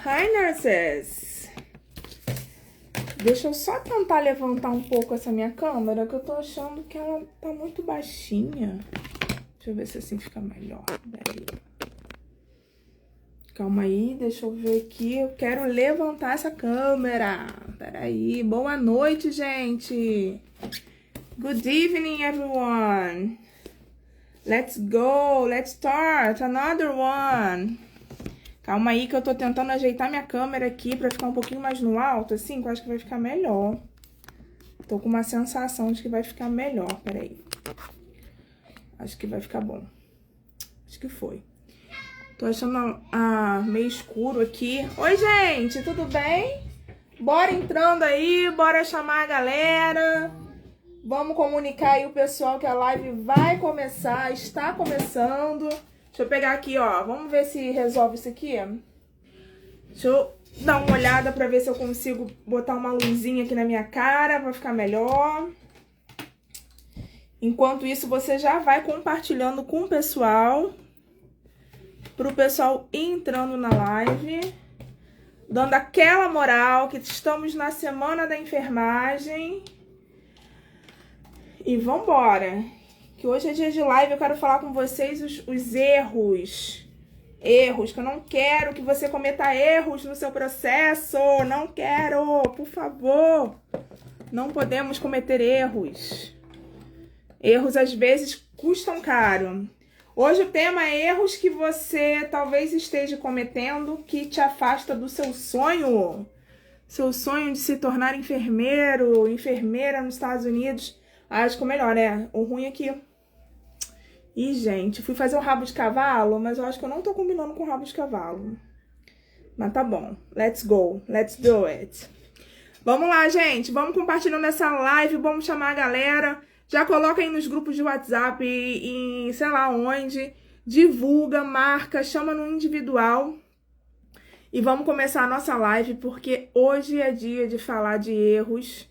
Hi, nurses! Deixa eu só tentar levantar um pouco essa minha câmera, que eu tô achando que ela tá muito baixinha. Deixa eu ver se assim fica melhor. Peraí. Calma aí, deixa eu ver aqui. Eu quero levantar essa câmera. Peraí. Boa noite, gente. Good evening, everyone. Let's go. Let's start another one. Calma aí que eu tô tentando ajeitar minha câmera aqui pra ficar um pouquinho mais no alto, assim, que eu acho que vai ficar melhor. Tô com uma sensação de que vai ficar melhor. Peraí. Acho que vai ficar bom. Acho que foi. Tô achando meio escuro aqui. Oi, gente, tudo bem? Bora entrando aí, bora chamar a galera. Vamos comunicar aí o pessoal que a live vai começar, está começando. Deixa eu pegar aqui, ó. Vamos ver se resolve isso aqui. Deixa eu dar uma olhada pra ver se eu consigo botar uma luzinha aqui na minha cara pra ficar melhor. Enquanto isso, você já vai compartilhando com o pessoal. Pro pessoal ir entrando na live. Dando aquela moral que estamos na semana da enfermagem. E vambora. Que hoje é dia de live, eu quero falar com vocês os erros. Erros, que eu não quero que você cometa erros no seu processo. Não quero, por favor. Não podemos cometer erros. Erros, às vezes, custam caro. Hoje o tema é erros que você talvez esteja cometendo que te afasta do seu sonho. Seu sonho de se tornar enfermeiro, enfermeira nos Estados Unidos. Acho que o melhor, né? O ruim é que... Ih, gente, fui fazer um rabo de cavalo, mas eu acho que eu não tô combinando com rabo de cavalo. Mas tá bom. Let's go. Let's do it. Vamos lá, gente. Vamos compartilhando essa live. Vamos chamar a galera. Já coloca aí nos grupos de WhatsApp, em sei lá onde. Divulga, marca, chama no individual. E vamos começar a nossa live, porque hoje é dia de falar de erros.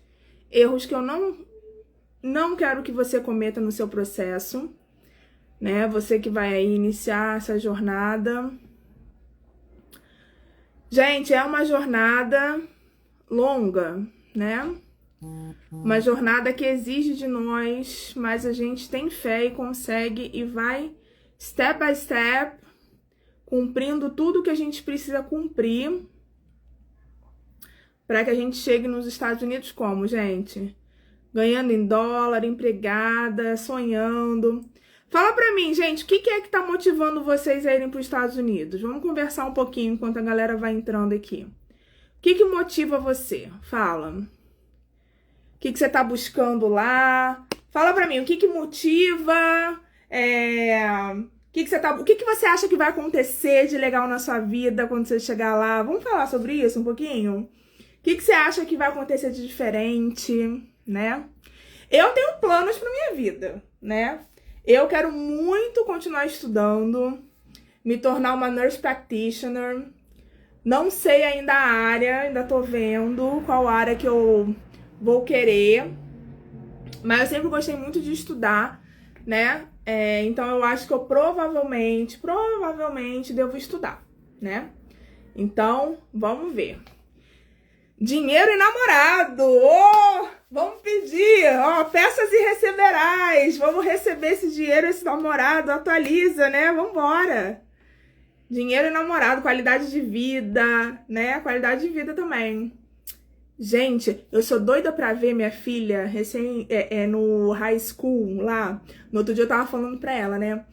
Erros que eu não quero que você cometa no seu processo, né? Você que vai aí iniciar essa jornada. Gente, é uma jornada longa, né? Uma jornada que exige de nós, mas a gente tem fé e consegue e vai step by step, cumprindo tudo que a gente precisa cumprir para que a gente chegue nos Estados Unidos como, gente? Ganhando em dólar, empregada, sonhando. Fala pra mim, gente, o que é que tá motivando vocês a irem para os Estados Unidos? Vamos conversar um pouquinho enquanto a galera vai entrando aqui. O que motiva você? Fala. O que você tá buscando lá? Fala pra mim, o que motiva? O que você acha que vai acontecer de legal na sua vida quando você chegar lá? Vamos falar sobre isso um pouquinho? O que você acha que vai acontecer de diferente, né? Eu tenho planos pra minha vida, né? Eu quero muito continuar estudando, me tornar uma nurse practitioner. Não sei ainda a área, ainda tô vendo qual área que eu vou querer. Mas eu sempre gostei muito de estudar, né? Então eu acho que eu provavelmente devo estudar, né? Então, vamos ver. Dinheiro e namorado! Oh, vamos pedir! Oh, peças e receberás! Vamos receber esse dinheiro, esse namorado, atualiza, né? Vambora! Dinheiro e namorado, qualidade de vida, né? Qualidade de vida também. Gente, eu sou doida pra ver minha filha no high school lá. No outro dia eu tava falando pra ela, né?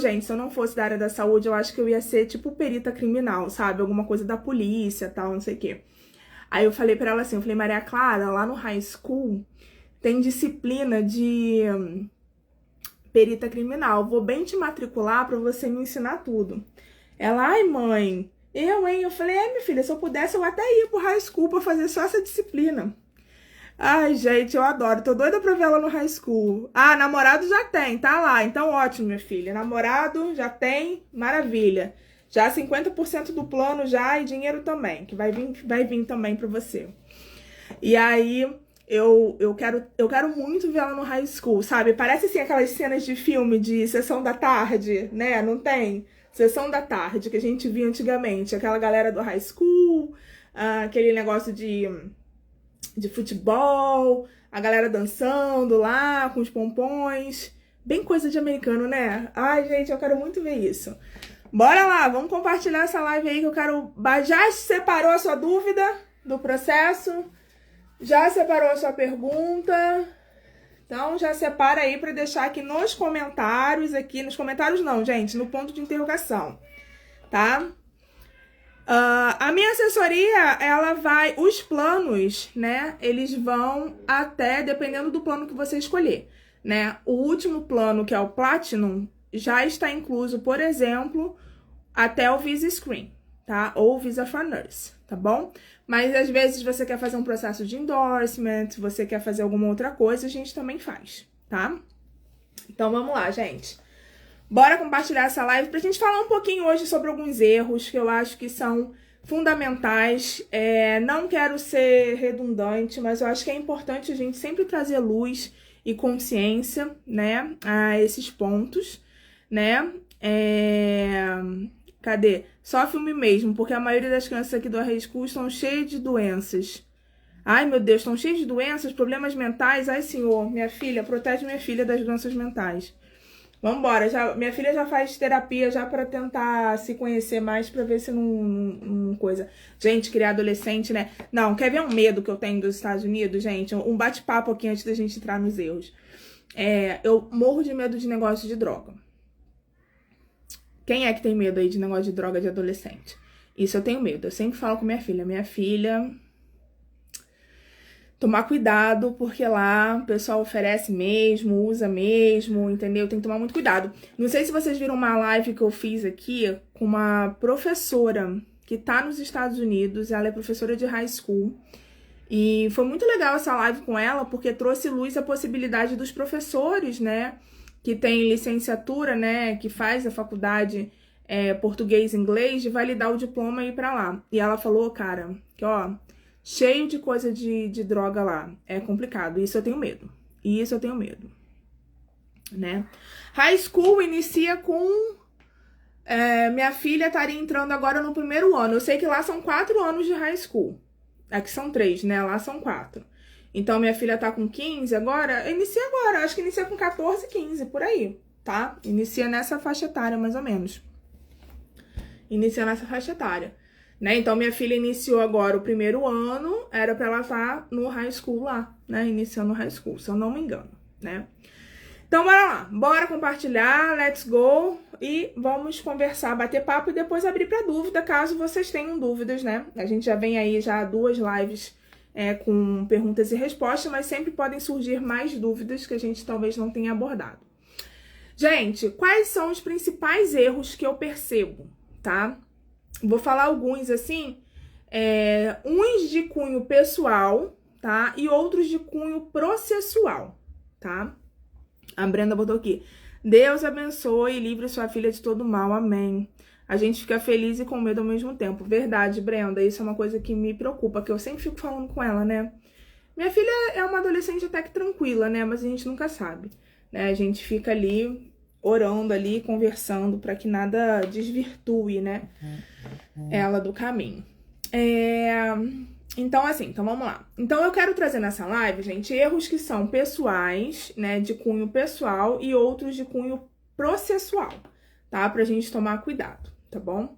Gente, se eu não fosse da área da saúde, eu acho que eu ia ser tipo perita criminal, sabe? Alguma coisa da polícia, tal, não sei o quê. Aí eu falei pra ela assim, eu falei, Maria Clara, lá no high school tem disciplina de perita criminal. Vou bem te matricular pra você me ensinar tudo. Ela, ai mãe, eu falei, minha filha, se eu pudesse eu até ia pro high school pra fazer só essa disciplina. Ai, gente, eu adoro, tô doida pra ver ela no high school. Ah, namorado já tem, tá lá, então ótimo, minha filha. Namorado já tem, maravilha. Já 50% do plano já e dinheiro também, que vai vir também pra você. E aí, eu quero muito ver ela no high school, sabe? Parece assim aquelas cenas de filme de sessão da tarde, né? Não tem? Sessão da tarde, que a gente via antigamente, aquela galera do high school, aquele negócio de futebol, a galera dançando lá com os pompons. Bem coisa de americano, né? Ai, gente, eu quero muito ver isso. Bora lá, vamos compartilhar essa live aí que eu quero... Já separou a sua dúvida do processo? Já separou a sua pergunta? Então, já separa aí para deixar aqui nos comentários, nos comentários não, gente, no ponto de interrogação, tá? A minha assessoria, os planos, né, eles vão até, dependendo do plano que você escolher, né? O último plano, que é o Platinum, já está incluso, por exemplo, até o Visa Screen, tá? Ou Visa for Nurse, tá bom? Mas às vezes você quer fazer um processo de endorsement, você quer fazer alguma outra coisa, a gente também faz, tá? Então vamos lá, gente. Bora compartilhar essa live pra gente falar um pouquinho hoje sobre alguns erros que eu acho que são fundamentais. Não quero ser redundante, mas eu acho que é importante a gente sempre trazer luz e consciência, né, a esses pontos, né? Cadê? Só filme mesmo, porque a maioria das crianças aqui do High School estão cheias de doenças. Ai, meu Deus, estão cheias de doenças, problemas mentais. Ai, senhor, minha filha, protege minha filha das doenças mentais. Vambora, minha filha já faz terapia já pra tentar se conhecer mais, pra ver se não coisa. Gente, criar adolescente, né? Não, quer ver um medo que eu tenho dos Estados Unidos, gente? Um bate-papo aqui antes da gente entrar nos erros. Eu morro de medo de negócio de droga. Quem é que tem medo aí de negócio de droga de adolescente? Isso eu tenho medo. Eu sempre falo com minha filha, tomar cuidado, porque lá o pessoal oferece mesmo, usa mesmo, entendeu? Tem que tomar muito cuidado. Não sei se vocês viram uma live que eu fiz aqui com uma professora que tá nos Estados Unidos, ela é professora de high school. E foi muito legal essa live com ela, porque trouxe luz a possibilidade dos professores, né, que tem licenciatura, né, que faz a faculdade português e inglês, de validar o diploma e ir pra lá. E ela falou, cara, que ó, cheio de coisa de droga lá, é complicado, isso eu tenho medo, né. High school inicia com... minha filha estaria entrando agora no primeiro ano, eu sei que lá são 4 anos de high school, aqui são 3, né, lá são 4. Então, minha filha tá com 15 agora, acho que inicia com 14, 15, por aí, tá? Inicia nessa faixa etária, mais ou menos. Né? Então, minha filha iniciou agora o primeiro ano, era pra ela estar no high school lá, né? Iniciando o high school, se eu não me engano, né? Então, bora lá, bora compartilhar, let's go, e vamos conversar, bater papo e depois abrir pra dúvida, caso vocês tenham dúvidas, né? A gente já vem aí, já 2 lives com perguntas e respostas, mas sempre podem surgir mais dúvidas que a gente talvez não tenha abordado. Gente, quais são os principais erros que eu percebo, tá? Vou falar alguns assim, uns de cunho pessoal, tá? E outros de cunho processual, tá? A Brenda botou aqui, Deus abençoe e livre sua filha de todo mal, amém. A gente fica feliz e com medo ao mesmo tempo. Verdade, Brenda, isso é uma coisa que me preocupa, que eu sempre fico falando com ela, né? Minha filha é uma adolescente até que tranquila, né? Mas a gente nunca sabe, né? A gente fica ali, orando ali, conversando, pra que nada desvirtue, né? Ela do caminho. Então, assim, então vamos lá. Então, eu quero trazer nessa live, gente, erros que são pessoais, né? De cunho pessoal e outros de cunho processual, tá? Pra gente tomar cuidado, tá bom?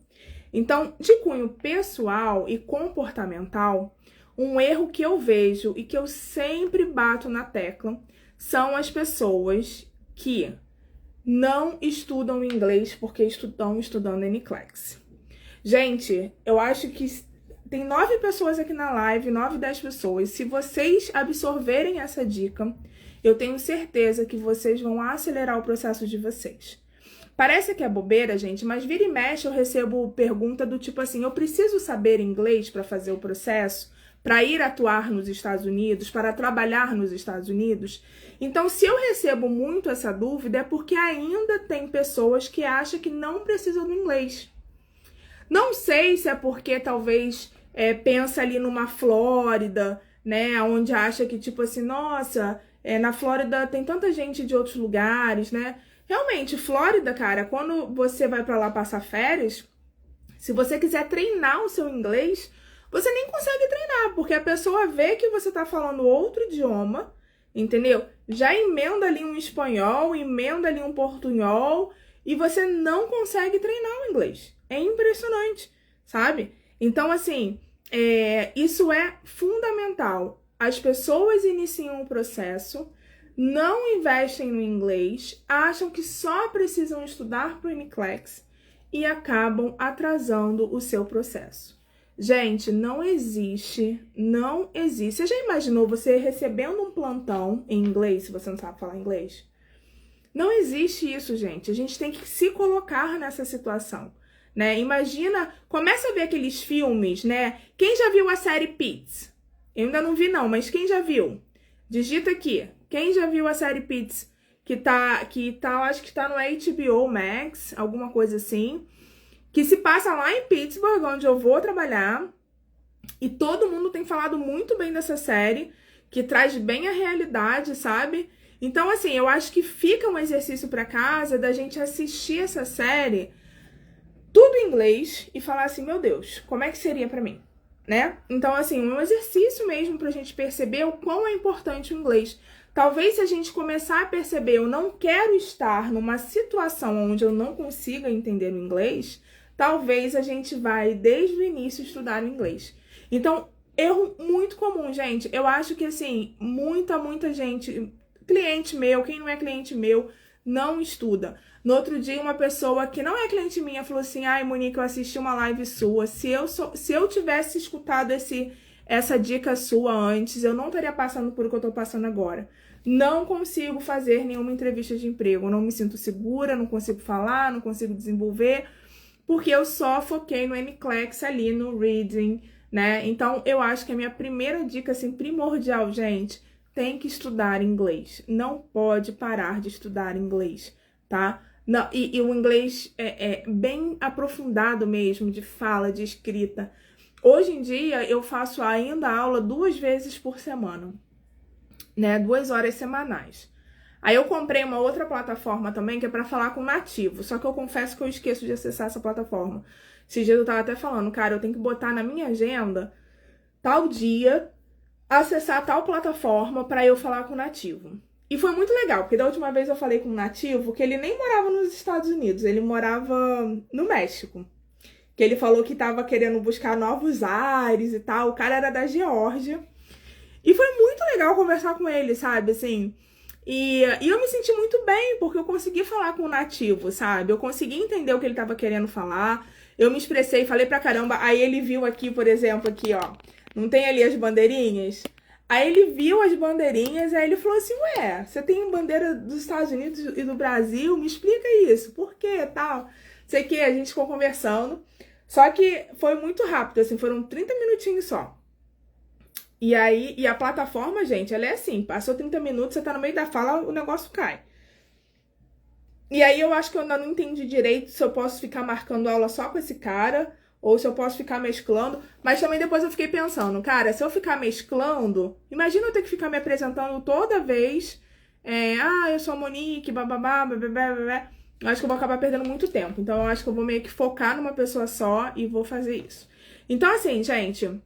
Então, de cunho pessoal e comportamental, um erro que eu vejo e que eu sempre bato na tecla são as pessoas que não estudam inglês porque estão estudando NCLEX. Gente, eu acho que tem 9 pessoas aqui na live, 9, 10 pessoas. Se vocês absorverem essa dica, eu tenho certeza que vocês vão acelerar o processo de vocês. Parece que é bobeira, gente, mas vira e mexe eu recebo pergunta do tipo assim, eu preciso saber inglês para fazer o processo, para ir atuar nos Estados Unidos, para trabalhar nos Estados Unidos? Então, se eu recebo muito essa dúvida, é porque ainda tem pessoas que acham que não precisam do inglês. Não sei se é porque talvez pensa ali numa Flórida, né, onde acha que tipo assim, nossa, na Flórida tem tanta gente de outros lugares, né? realmente, Flórida, cara, quando você vai pra lá passar férias, se você quiser treinar o seu inglês, você nem consegue treinar, porque a pessoa vê que você tá falando outro idioma, entendeu? Já emenda ali um espanhol, emenda ali um portunhol, e você não consegue treinar o inglês. É impressionante, sabe? Então, assim, isso é fundamental. As pessoas iniciam o processo, não investem no inglês, acham que só precisam estudar para o NCLEX e acabam atrasando o seu processo. Gente, não existe. Você já imaginou você recebendo um plantão em inglês, se você não sabe falar inglês? Não existe isso, gente. A gente tem que se colocar nessa situação, né? Imagina, começa a ver aqueles filmes, né? Quem já viu a série Pete's? Eu ainda não vi não, mas quem já viu? Digita aqui. Quem já viu a série Pete's? Acho que tá no HBO Max, alguma coisa assim. Que se passa lá em Pittsburgh, onde eu vou trabalhar. E todo mundo tem falado muito bem dessa série, que traz bem a realidade, sabe? Então, assim, eu acho que fica um exercício para casa da gente assistir essa série tudo em inglês e falar assim, meu Deus, como é que seria para mim, né? Então, assim, um exercício mesmo pra gente perceber o quão é importante o inglês. Talvez se a gente começar a perceber, eu não quero estar numa situação onde eu não consiga entender o inglês, talvez a gente vai, desde o início, estudar o inglês. Então, erro muito comum, gente. Eu acho que, assim, muita gente, cliente meu, quem não é cliente meu, não estuda. No outro dia, uma pessoa que não é cliente minha falou assim, ai, Monique, eu assisti uma live sua. Se eu tivesse escutado essa dica sua antes, eu não estaria passando por o que eu tô passando agora. Não consigo fazer nenhuma entrevista de emprego. Eu não me sinto segura, não consigo falar, não consigo desenvolver, porque eu só foquei no NCLEX ali, no reading, né? Então, eu acho que a minha primeira dica, assim, primordial, gente, tem que estudar inglês. Não pode parar de estudar inglês, tá? Não, e o inglês é bem aprofundado mesmo, de fala, de escrita. Hoje em dia, eu faço ainda aula 2 vezes por semana, né? 2 horas semanais. Aí eu comprei uma outra plataforma também, que é para falar com nativo. Só que eu confesso que eu esqueço de acessar essa plataforma. Esses dias eu tava até falando, cara, eu tenho que botar na minha agenda, tal dia, acessar tal plataforma para eu falar com nativo. E foi muito legal, porque da última vez eu falei com um nativo que ele nem morava nos Estados Unidos, ele morava no México. Que ele falou que tava querendo buscar novos ares e tal. O cara era da Geórgia. E foi muito legal conversar com ele, sabe, assim. E eu me senti muito bem, porque eu consegui falar com o nativo, sabe? Eu consegui entender o que ele tava querendo falar. Eu me expressei, falei pra caramba. Aí ele viu aqui, por exemplo, aqui, ó. Não tem ali as bandeirinhas? Aí ele viu as bandeirinhas, aí ele falou assim, ué, você tem bandeira dos Estados Unidos e do Brasil? Me explica isso, por quê, tal? Sei que a gente ficou conversando. Só que foi muito rápido, assim, foram 30 minutinhos só. E aí, a plataforma, gente, ela é assim, passou 30 minutos, você tá no meio da fala, o negócio cai. E aí eu acho que eu ainda não entendi direito se eu posso ficar marcando aula só com esse cara, ou se eu posso ficar mesclando. Mas também depois eu fiquei pensando, cara, se eu ficar mesclando, imagina eu ter que ficar me apresentando toda vez, eu sou a Monique, bababá, babá. Eu acho que eu vou acabar perdendo muito tempo. Então eu acho que eu vou meio que focar numa pessoa só e vou fazer isso. Então assim, gente,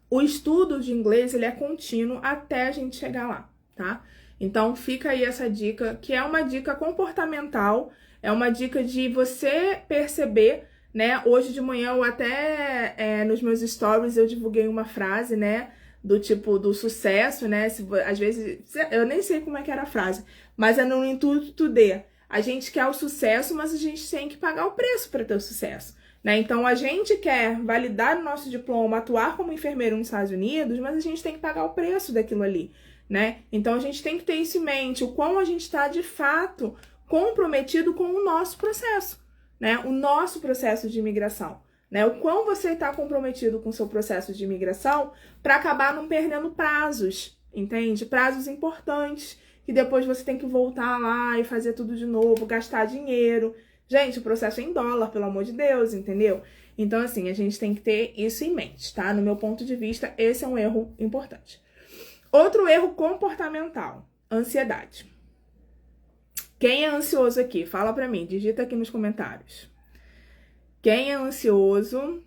o estudo de inglês, ele é contínuo até a gente chegar lá, tá? Então fica aí essa dica, que é uma dica comportamental, é uma dica de você perceber, né? Hoje de manhã eu até, nos meus stories, eu divulguei uma frase, né? Do tipo, do sucesso, né? Às vezes, eu nem sei como é que era a frase, mas é no intuito de a gente quer o sucesso, mas a gente tem que pagar o preço para ter o sucesso, né? Então, a gente quer validar o nosso diploma, atuar como enfermeiro nos Estados Unidos, mas a gente tem que pagar o preço daquilo ali, né? Então, a gente tem que ter isso em mente, o quão a gente está, de fato, comprometido com o nosso processo, né? O nosso processo de imigração, né? O quão você está comprometido com o seu processo de imigração para acabar não perdendo prazos, entende? Prazos importantes, que depois você tem que voltar lá e fazer tudo de novo, gastar dinheiro. Gente, o processo é em dólar, pelo amor de Deus, entendeu? Então, assim, a gente tem que ter isso em mente, tá? No meu ponto de vista, esse é um erro importante. Outro erro comportamental, ansiedade. Quem é ansioso aqui? Fala pra mim, digita aqui nos comentários. Quem é ansioso?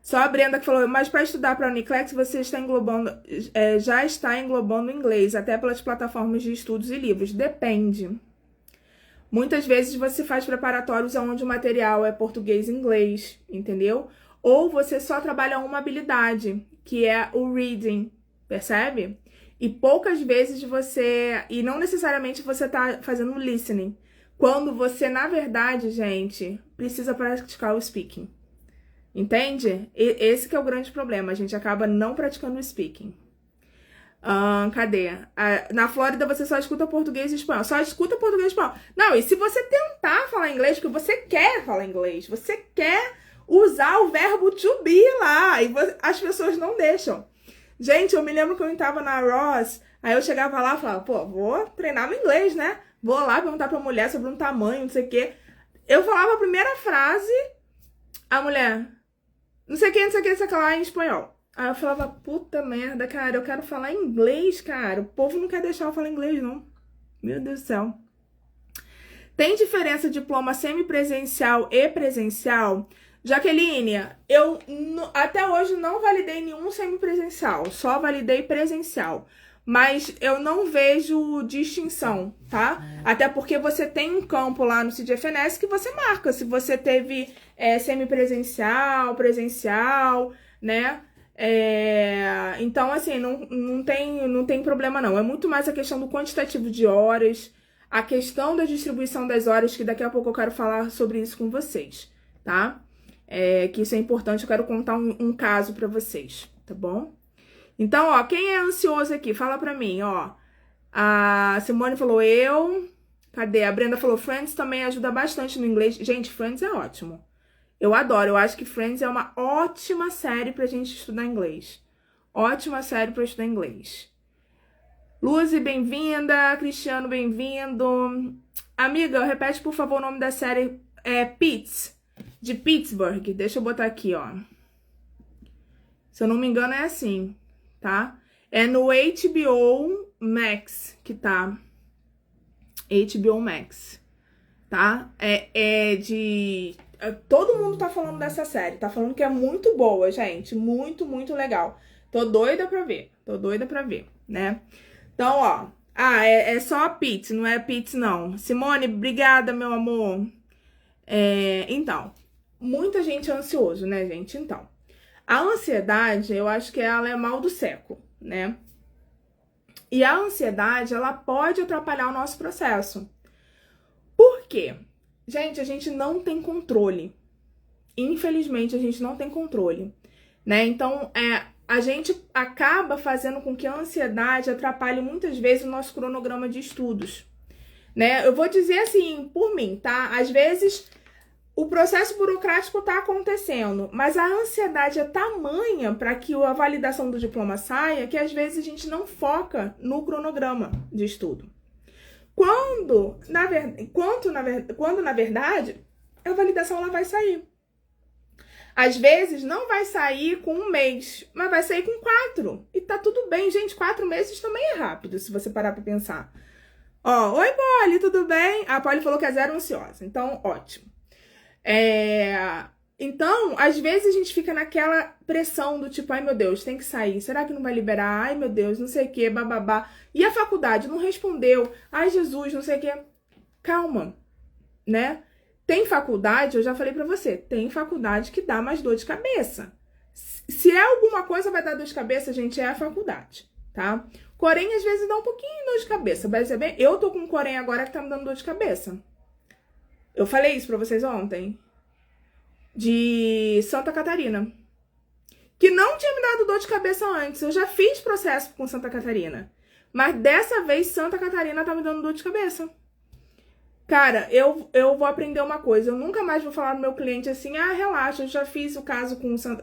Só a Brenda que falou, mas para estudar para a Uniclex você está englobando, já está englobando o inglês, até pelas plataformas de estudos e livros. Depende. Muitas vezes você faz preparatórios onde o material é português e inglês, entendeu? Ou você só trabalha uma habilidade, que é o reading, percebe? E poucas vezes e não necessariamente você tá fazendo o listening. Quando você, na verdade, gente, precisa praticar o speaking. Entende? Esse que é o grande problema. A gente acaba não praticando o speaking. Cadê? Na Flórida você só escuta português e espanhol. Só escuta português e espanhol. Não, e se você tentar falar inglês, porque você quer falar inglês, você quer usar o verbo to be lá, e as pessoas não deixam. Gente, eu me lembro que eu estava na Ross, aí eu chegava lá e falava, pô, vou treinar meu inglês, né? Vou lá perguntar pra mulher sobre um tamanho, não sei o quê. Eu falava a primeira frase, a mulher, não sei o que, não sei o que, não sei o que lá, em espanhol. Aí eu falava, puta merda, cara, eu quero falar inglês, cara. O povo não quer deixar eu falar inglês, não. Meu Deus do céu. Tem diferença diploma semipresencial e presencial? Jaqueline, eu até hoje não validei nenhum semipresencial, só validei presencial. Mas eu não vejo distinção, tá? Até porque você tem um campo lá no CIDFNS que você marca se você teve semipresencial, presencial, né? Então, assim, não tem problema não. É muito mais a questão do quantitativo de horas, a questão da distribuição das horas, que daqui a pouco eu quero falar sobre isso com vocês, tá? Que isso é importante, eu quero contar um caso pra vocês, tá bom? Então, ó, quem é ansioso aqui? Fala pra mim, ó. A Simone falou eu. Cadê? A Brenda falou Friends também ajuda bastante no inglês. Gente, Friends é ótimo. Eu adoro, eu acho que Friends é uma ótima série pra gente estudar inglês. Ótima série pra estudar inglês. Luzi, bem-vinda. Cristiano, bem-vindo. Amiga, repete, por favor, o nome da série. Pitts, de Pittsburgh. Deixa eu botar aqui, ó. Se eu não me engano, é assim, tá? É no HBO Max que tá. HBO Max, tá? Todo mundo tá falando dessa série. Tá falando que é muito boa, gente. Muito, muito legal. Tô doida pra ver. Né? Então, ó. É só a Pitts, não é Pitts, não. Simone, obrigada, meu amor. Então, muita gente é ansioso, né, gente? Então, a ansiedade, eu acho que ela é mal do século, né? E a ansiedade, ela pode atrapalhar o nosso processo. Por quê? Gente, a gente não tem controle. Infelizmente, a gente não tem controle, né? Então, a gente acaba fazendo com que a ansiedade atrapalhe muitas vezes o nosso cronograma de estudos, né? Eu vou dizer assim, por mim, tá? Às vezes, o processo burocrático tá acontecendo, mas a ansiedade é tamanha para que a validação do diploma saia, que às vezes a gente não foca no cronograma de estudo. Quando, na verdade, a validação ela vai sair. Às vezes não vai sair com 1 mês, mas vai sair com 4. E tá tudo bem, gente. 4 meses também é rápido, se você parar pra pensar. Ó, oi, Polly, tudo bem? A Polly falou que é 0 ansiosa, então ótimo. Então, às vezes a gente fica naquela pressão do tipo, ai meu Deus, tem que sair, será que não vai liberar? Ai meu Deus, não sei o que, bababá. E a faculdade não respondeu, ai Jesus, não sei o que. Calma, né? Tem faculdade, eu já falei pra você, tem faculdade que dá mais dor de cabeça. Se alguma coisa vai dar dor de cabeça, gente, é a faculdade, tá? Corém, às vezes dá um pouquinho de dor de cabeça, vai ser bem? Eu tô com um Corém agora que tá me dando dor de cabeça. Eu falei isso pra vocês ontem. De Santa Catarina. Que não tinha me dado dor de cabeça antes. Eu já fiz processo com Santa Catarina. Mas dessa vez, Santa Catarina tá me dando dor de cabeça. Cara, eu vou aprender uma coisa. Eu nunca mais vou falar no meu cliente assim, relaxa, eu já fiz o caso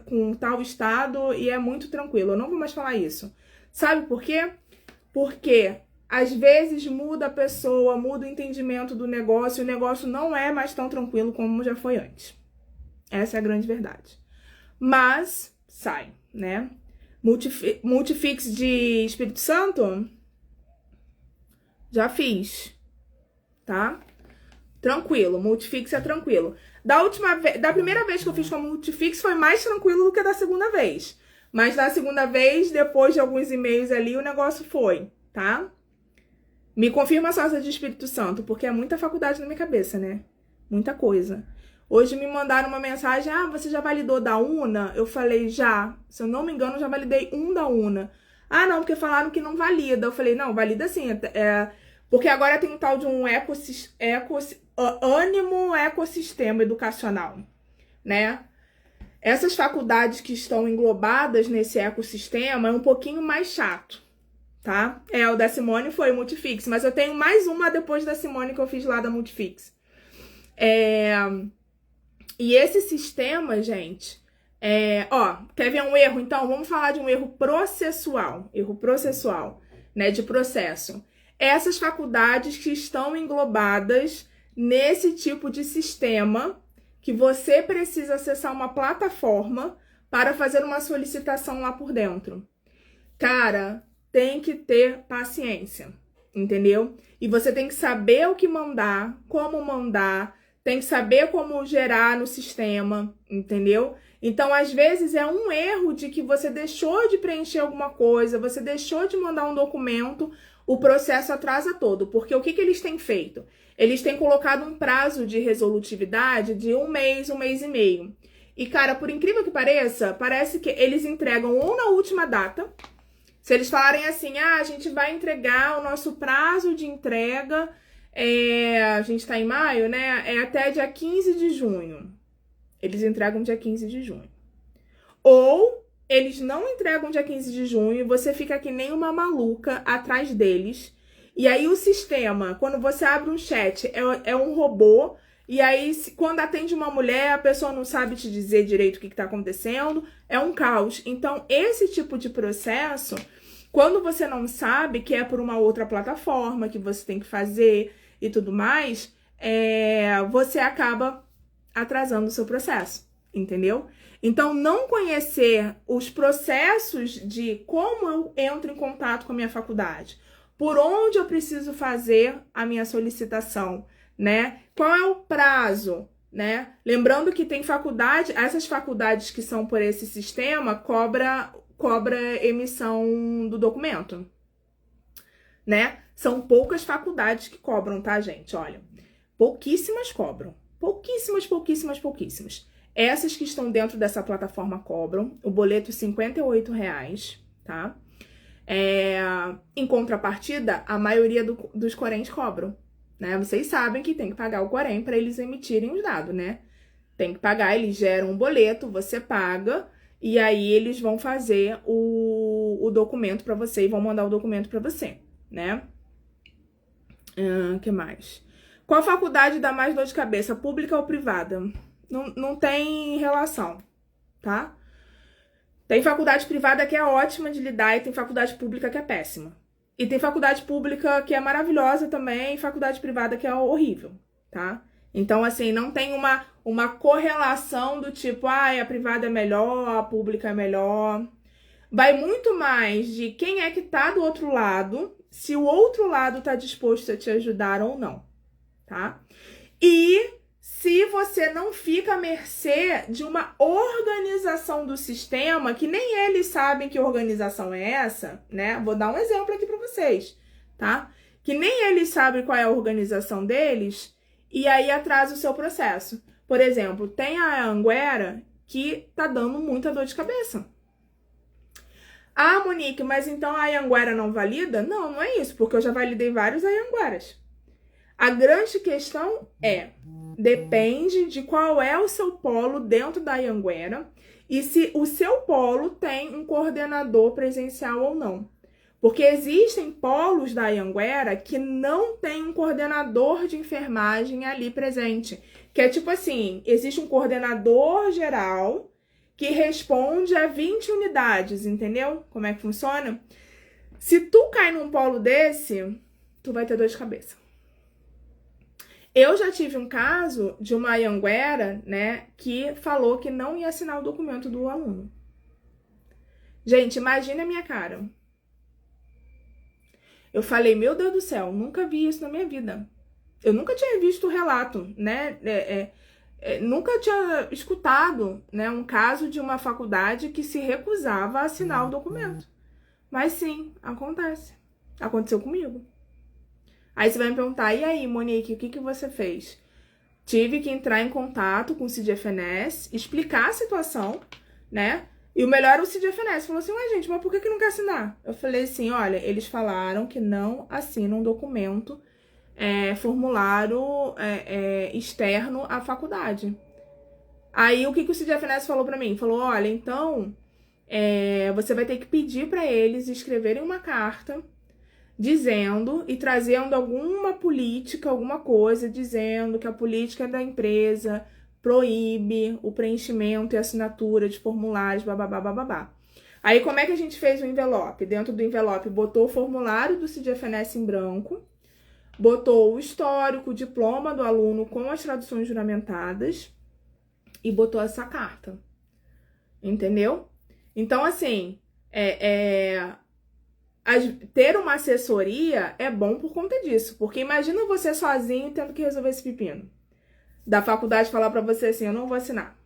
com tal estado e é muito tranquilo. Eu não vou mais falar isso. Sabe por quê? Porque às vezes muda a pessoa, muda o entendimento do negócio, e o negócio não é mais tão tranquilo como já foi antes. Essa é a grande verdade. Mas sai, né? Multifix de Espírito Santo? Já fiz, tá? Tranquilo, multifix é tranquilo. Da primeira vez que eu fiz com a multifix foi mais tranquilo do que da segunda vez. Mas da segunda vez, depois de alguns e-mails ali, o negócio foi, tá? Me confirma só essa de Espírito Santo, porque é muita faculdade na minha cabeça, né? Muita coisa. Hoje me mandaram uma mensagem, você já validou da UNA? Eu falei, já. Se eu não me engano, eu já validei um da UNA. Não, porque falaram que não valida. Eu falei, não, valida sim. Porque agora tem um tal de um ânimo ecossistema educacional, né? Essas faculdades que estão englobadas nesse ecossistema é um pouquinho mais chato, tá? O da Simone foi o Multifix, mas eu tenho mais uma depois da Simone que eu fiz lá da Multifix. E esse sistema, gente, quer ver um erro? Então, vamos falar de um erro processual, né, de processo. Essas faculdades que estão englobadas nesse tipo de sistema, que você precisa acessar uma plataforma para fazer uma solicitação lá por dentro. Cara, tem que ter paciência, entendeu? E você tem que saber o que mandar, como mandar, tem que saber como gerar no sistema, entendeu? Então, às vezes, é um erro de que você deixou de preencher alguma coisa, você deixou de mandar um documento, o processo atrasa todo. Porque o que eles têm feito? Eles têm colocado um prazo de resolutividade de um mês e meio. E, cara, por incrível que pareça, parece que eles entregam ou na última data. Se eles falarem assim, a gente vai entregar o nosso prazo de entrega, a gente tá em maio, né? É até dia 15 de junho. Eles entregam dia 15 de junho. Ou eles não entregam dia 15 de junho e você fica que nem uma maluca atrás deles. E aí o sistema, quando você abre um chat, é um robô. E aí, quando atende uma mulher, a pessoa não sabe te dizer direito o que tá acontecendo. É um caos. Então, esse tipo de processo, quando você não sabe que é por uma outra plataforma que você tem que fazer e tudo mais, você acaba atrasando o seu processo, entendeu? Então, não conhecer os processos de como eu entro em contato com a minha faculdade, por onde eu preciso fazer a minha solicitação, né? Qual é o prazo, né? Lembrando que tem faculdade, essas faculdades que são por esse sistema cobra emissão do documento, né? São poucas faculdades que cobram, tá, gente? Olha, pouquíssimas cobram. Pouquíssimas. Essas que estão dentro dessa plataforma cobram. O boleto R$ 58,00, tá? Em contrapartida, a maioria dos Corems cobram, né? Vocês sabem que tem que pagar o Corem para eles emitirem os dados, né? Tem que pagar, eles geram um boleto, você paga, e aí eles vão fazer o documento para você e vão mandar o documento para você, né? Que mais? Qual faculdade dá mais dor de cabeça, pública ou privada? Não tem relação, tá? Tem faculdade privada que é ótima de lidar e tem faculdade pública que é péssima. E tem faculdade pública que é maravilhosa também e faculdade privada que é horrível, tá? Então, assim, não tem uma correlação do tipo, a privada é melhor, a pública é melhor. Vai muito mais de quem é que tá do outro lado, se o outro lado tá disposto a te ajudar ou não, tá? E se você não fica à mercê de uma organização do sistema, que nem eles sabem que organização é essa, né? Vou dar um exemplo aqui para vocês, tá? Que nem eles sabem qual é a organização deles, e aí atrasa o seu processo. Por exemplo, tem a Anhanguera que tá dando muita dor de cabeça. Monique, mas então a Anhanguera não valida? Não, não é isso, porque eu já validei vários Anhangueras. A grande questão depende de qual é o seu polo dentro da Anhanguera e se o seu polo tem um coordenador presencial ou não. Porque existem polos da Anhanguera que não tem um coordenador de enfermagem ali presente. Que é tipo assim, existe um coordenador geral que responde a 20 unidades, entendeu? Como é que funciona? Se tu cai num polo desse, tu vai ter dor de cabeça. Eu já tive um caso de uma Anhanguera, né, que falou que não ia assinar o documento do aluno. Gente, imagina a minha cara. Eu falei, meu Deus do céu, nunca vi isso na minha vida. Eu nunca tinha visto o relato, né? Nunca tinha escutado, né, um caso de uma faculdade que se recusava a assinar o documento. Mas sim, acontece. Aconteceu comigo. Aí você vai me perguntar, e aí, Monique, o que você fez? Tive que entrar em contato com o CID-FNS, explicar a situação, né? E o melhor, o CID-FNS falou assim, ué, gente, mas por que não quer assinar? Eu falei assim, olha, eles falaram que não assinam um documento, formulário externo à faculdade. Aí, o que o CID-FNS falou pra mim? Falou, olha, então, você vai ter que pedir pra eles escreverem uma carta dizendo e trazendo alguma política, alguma coisa, dizendo que a política da empresa proíbe o preenchimento e assinatura de formulários, bababá, bababá. Aí, como é que a gente fez o envelope? Dentro do envelope, botou o formulário do CID-FNS em branco, botou o histórico, o diploma do aluno com as traduções juramentadas e botou essa carta. Entendeu? Então, assim, ter uma assessoria é bom por conta disso. Porque imagina você sozinho tendo que resolver esse pepino. Da faculdade falar pra você assim, eu não vou assinar.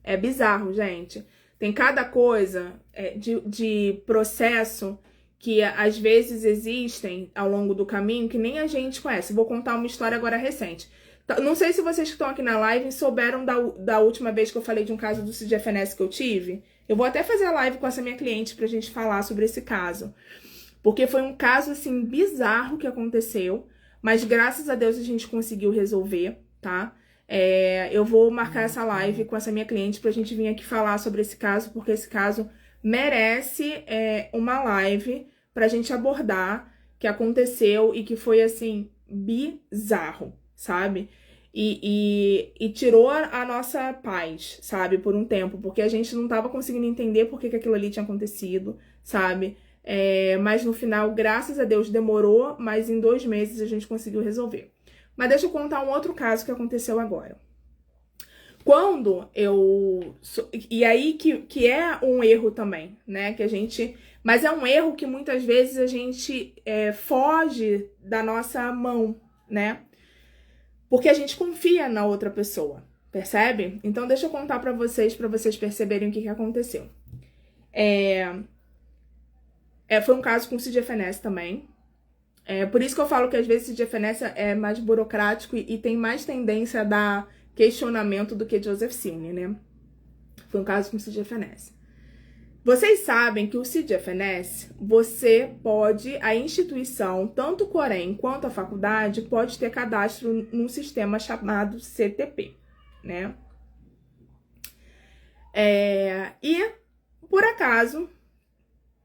É bizarro, gente. Tem cada coisa de processo que às vezes existem ao longo do caminho que nem a gente conhece. Vou contar uma história agora recente. Não sei se vocês que estão aqui na live souberam da última vez que eu falei de um caso do CID-FNS que eu tive. Eu vou até fazer a live com essa minha cliente pra gente falar sobre esse caso. Porque foi um caso, assim, bizarro que aconteceu. Mas graças a Deus a gente conseguiu resolver, tá? Eu vou marcar essa live com essa minha cliente pra gente vir aqui falar sobre esse caso. Porque esse caso merece uma live pra gente abordar que aconteceu e que foi, assim, bizarro, sabe? E tirou a nossa paz, sabe, por um tempo, porque a gente não tava conseguindo entender por que aquilo ali tinha acontecido, sabe? Mas no final, graças a Deus, demorou, mas em 2 meses a gente conseguiu resolver. Mas deixa eu contar um outro caso que aconteceu agora. Quando eu... E aí que é um erro também, né? Que a gente... Mas é um erro que muitas vezes a gente foge da nossa mão, né? Porque a gente confia na outra pessoa, percebe? Então, deixa eu contar pra vocês perceberem o que aconteceu. Foi um caso com o CID-FNS também. Por isso que eu falo que às vezes o CID-FNS é mais burocrático e tem mais tendência a dar questionamento do que Joseph Silne, né? Foi um caso com o CID-FNS. Vocês sabem que o CID-FNS, a instituição, tanto o Corém quanto a faculdade, pode ter cadastro num sistema chamado CTP, né? E, por acaso,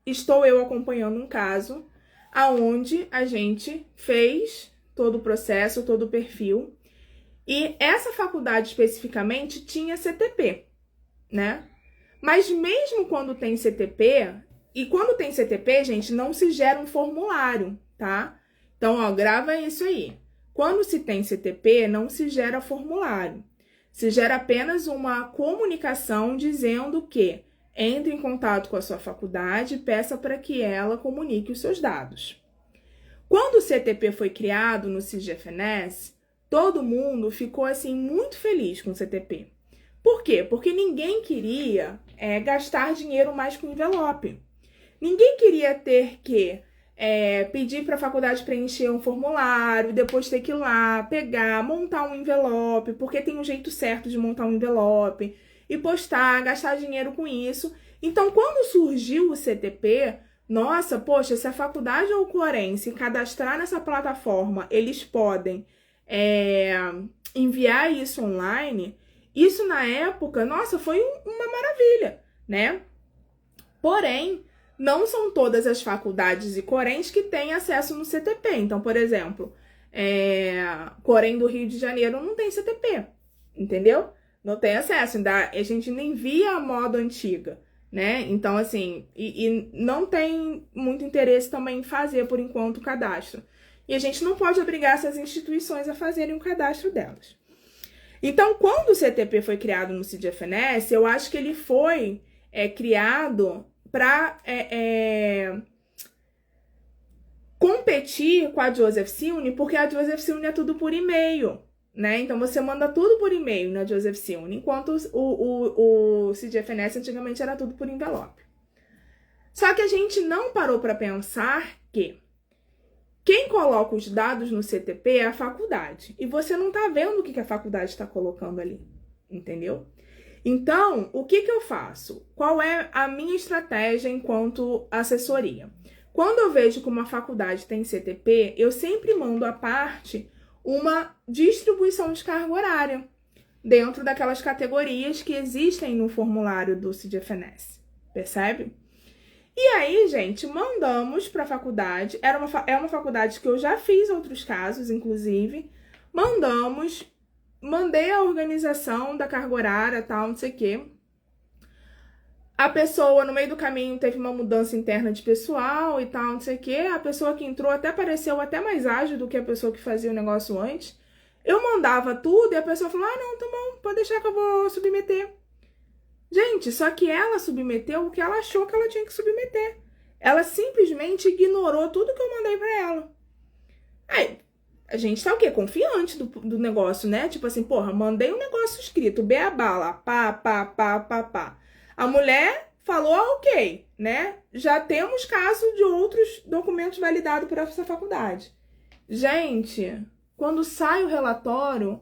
estou eu acompanhando um caso aonde a gente fez todo o processo, todo o perfil, e essa faculdade especificamente tinha CTP, né? Mas mesmo quando tem CTP, e quando tem CTP, gente, não se gera um formulário, tá? Então, ó, grava isso aí. Quando se tem CTP, não se gera formulário. Se gera apenas uma comunicação dizendo que entre em contato com a sua faculdade e peça para que ela comunique os seus dados. Quando o CTP foi criado no CID-FNS, todo mundo ficou, assim, muito feliz com o CTP. Por quê? Porque ninguém queria gastar dinheiro mais com envelope. Ninguém queria ter que pedir para a faculdade preencher um formulário, depois ter que ir lá, pegar, montar um envelope, porque tem um jeito certo de montar um envelope, e postar, gastar dinheiro com isso. Então, quando surgiu o CTP, nossa, poxa, se a faculdade ou o Corém se cadastrar nessa plataforma, eles podem enviar isso online. Isso, na época, nossa, foi uma maravilha, né? Porém, não são todas as faculdades e Coréns que têm acesso no CTP. Então, por exemplo, Corém do Rio de Janeiro não tem CTP, entendeu? Não tem acesso, a gente nem via a moda antiga, né? Então, assim, e não tem muito interesse também em fazer, por enquanto, o cadastro. E a gente não pode obrigar essas instituições a fazerem o cadastro delas. Então, quando o CTP foi criado no CID-FNS, eu acho que ele foi criado para competir com a Joseph Silne, porque a Joseph Silne é tudo por e-mail, né? Então você manda tudo por e-mail na Joseph Silne, enquanto o CGFNS antigamente era tudo por envelope. Só que a gente não parou para pensar que quem coloca os dados no CTP é a faculdade. E você não tá vendo o que a faculdade está colocando ali, entendeu? Então, o que eu faço? Qual é a minha estratégia enquanto assessoria? Quando eu vejo que uma faculdade tem CTP, eu sempre mando à parte uma distribuição de carga horária dentro daquelas categorias que existem no formulário do CGFNS, percebe? E aí, gente, mandamos para a faculdade, é uma faculdade que eu já fiz outros casos, inclusive, mandei a organização da carga horária, tal, não sei o quê. A pessoa, no meio do caminho, teve uma mudança interna de pessoal e tal, não sei o quê. A pessoa que entrou até pareceu até mais ágil do que a pessoa que fazia o negócio antes. Eu mandava tudo e a pessoa falou, ah, não, tá bom, pode deixar que eu vou submeter. Gente, só que ela submeteu o que ela achou que ela tinha que submeter. Ela simplesmente ignorou tudo que eu mandei pra ela. Aí, a gente tá o quê? Confiante do negócio, né? Tipo assim, porra, mandei um negócio escrito, beabá lá, pá. A mulher falou, ok, né? Já temos caso de outros documentos validados por essa faculdade. Gente, quando sai o relatório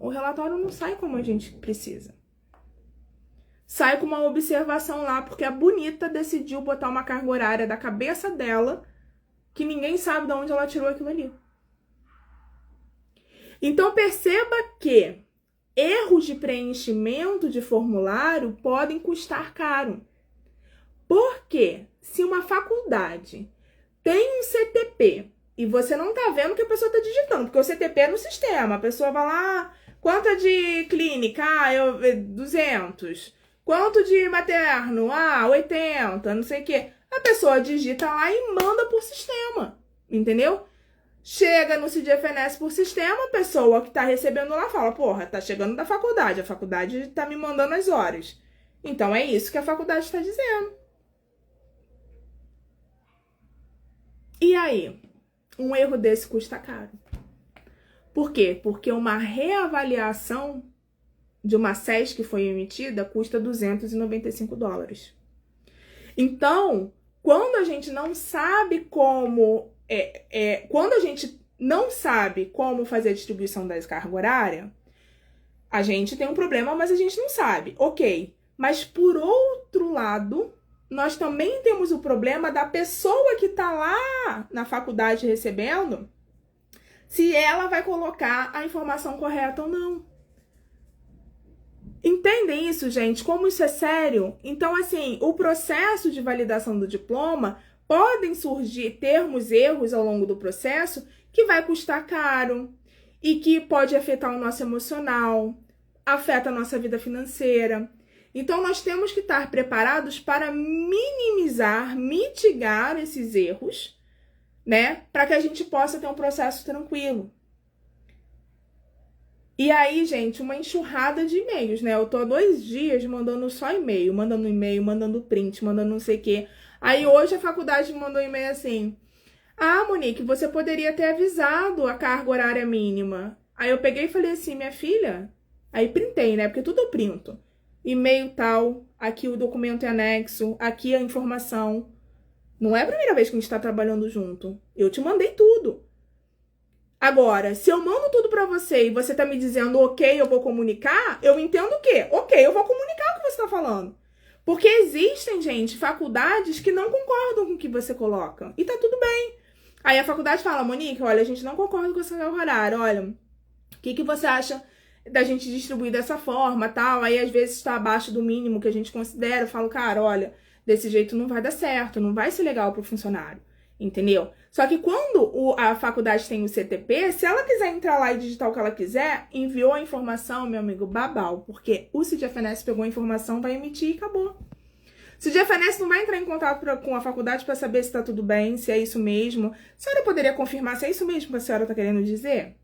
não sai como a gente precisa. Sai com uma observação lá, porque a bonita decidiu botar uma carga horária da cabeça dela, que ninguém sabe de onde ela tirou aquilo ali. Então, perceba que erros de preenchimento de formulário podem custar caro. Porque se uma faculdade tem um CTP e você não tá vendo o que a pessoa tá digitando, porque o CTP é no sistema, a pessoa vai lá, quanto é de clínica? 200. Quanto de materno? 80, não sei o quê. A pessoa digita lá e manda por sistema, entendeu? Chega no CGFNS por sistema, a pessoa que tá recebendo lá fala, porra, tá chegando da faculdade, a faculdade tá me mandando as horas. Então é isso que a faculdade está dizendo. E aí? Um erro desse custa caro. Por quê? Porque uma reavaliação de uma SES que foi emitida custa $295. Então, quando a gente não sabe como quando a gente não sabe como fazer a distribuição da carga horária, a gente tem um problema, mas a gente não sabe. Ok, mas por outro lado, nós também temos o problema da pessoa que está lá na faculdade recebendo, se ela vai colocar a informação correta ou não. Entendem isso, gente? Como isso é sério? Então, assim, o processo de validação do diploma podem surgir erros ao longo do processo que vai custar caro e que pode afetar o nosso emocional, afeta a nossa vida financeira. Então, nós temos que estar preparados para mitigar esses erros, né? Para que a gente possa ter um processo tranquilo. E aí, gente, uma enxurrada de e-mails, né? Eu tô há 2 dias mandando só e-mail, mandando print, mandando não sei o quê. Aí hoje a faculdade me mandou um e-mail assim, ah, Monique, você poderia ter avisado a carga horária mínima. Aí eu peguei e falei assim, minha filha, aí printei, né? Porque tudo eu printo. E-mail tal, aqui o documento é anexo, aqui a informação. Não é a primeira vez que a gente tá trabalhando junto. Eu te mandei tudo. Agora, se eu mando tudo pra você e você tá me dizendo, ok, eu vou comunicar, eu entendo o quê? Ok, eu vou comunicar o que você tá falando. Porque existem, gente, faculdades que não concordam com o que você coloca. E tá tudo bem. Aí a faculdade fala, Monique, olha, a gente não concorda com esse horário. Olha, o que você acha da gente distribuir dessa forma, tal? Aí às vezes está abaixo do mínimo que a gente considera. Eu falo, cara, olha, desse jeito não vai dar certo, não vai ser legal pro funcionário. Entendeu? Só que quando a faculdade tem o CTP, se ela quiser entrar lá e digitar o que ela quiser, enviou a informação, meu amigo, babau. Porque o CGFNS pegou a informação, vai emitir e acabou. O CGFNS não vai entrar em contato com a faculdade para saber se está tudo bem, se é isso mesmo. A senhora poderia confirmar se é isso mesmo que a senhora está querendo dizer?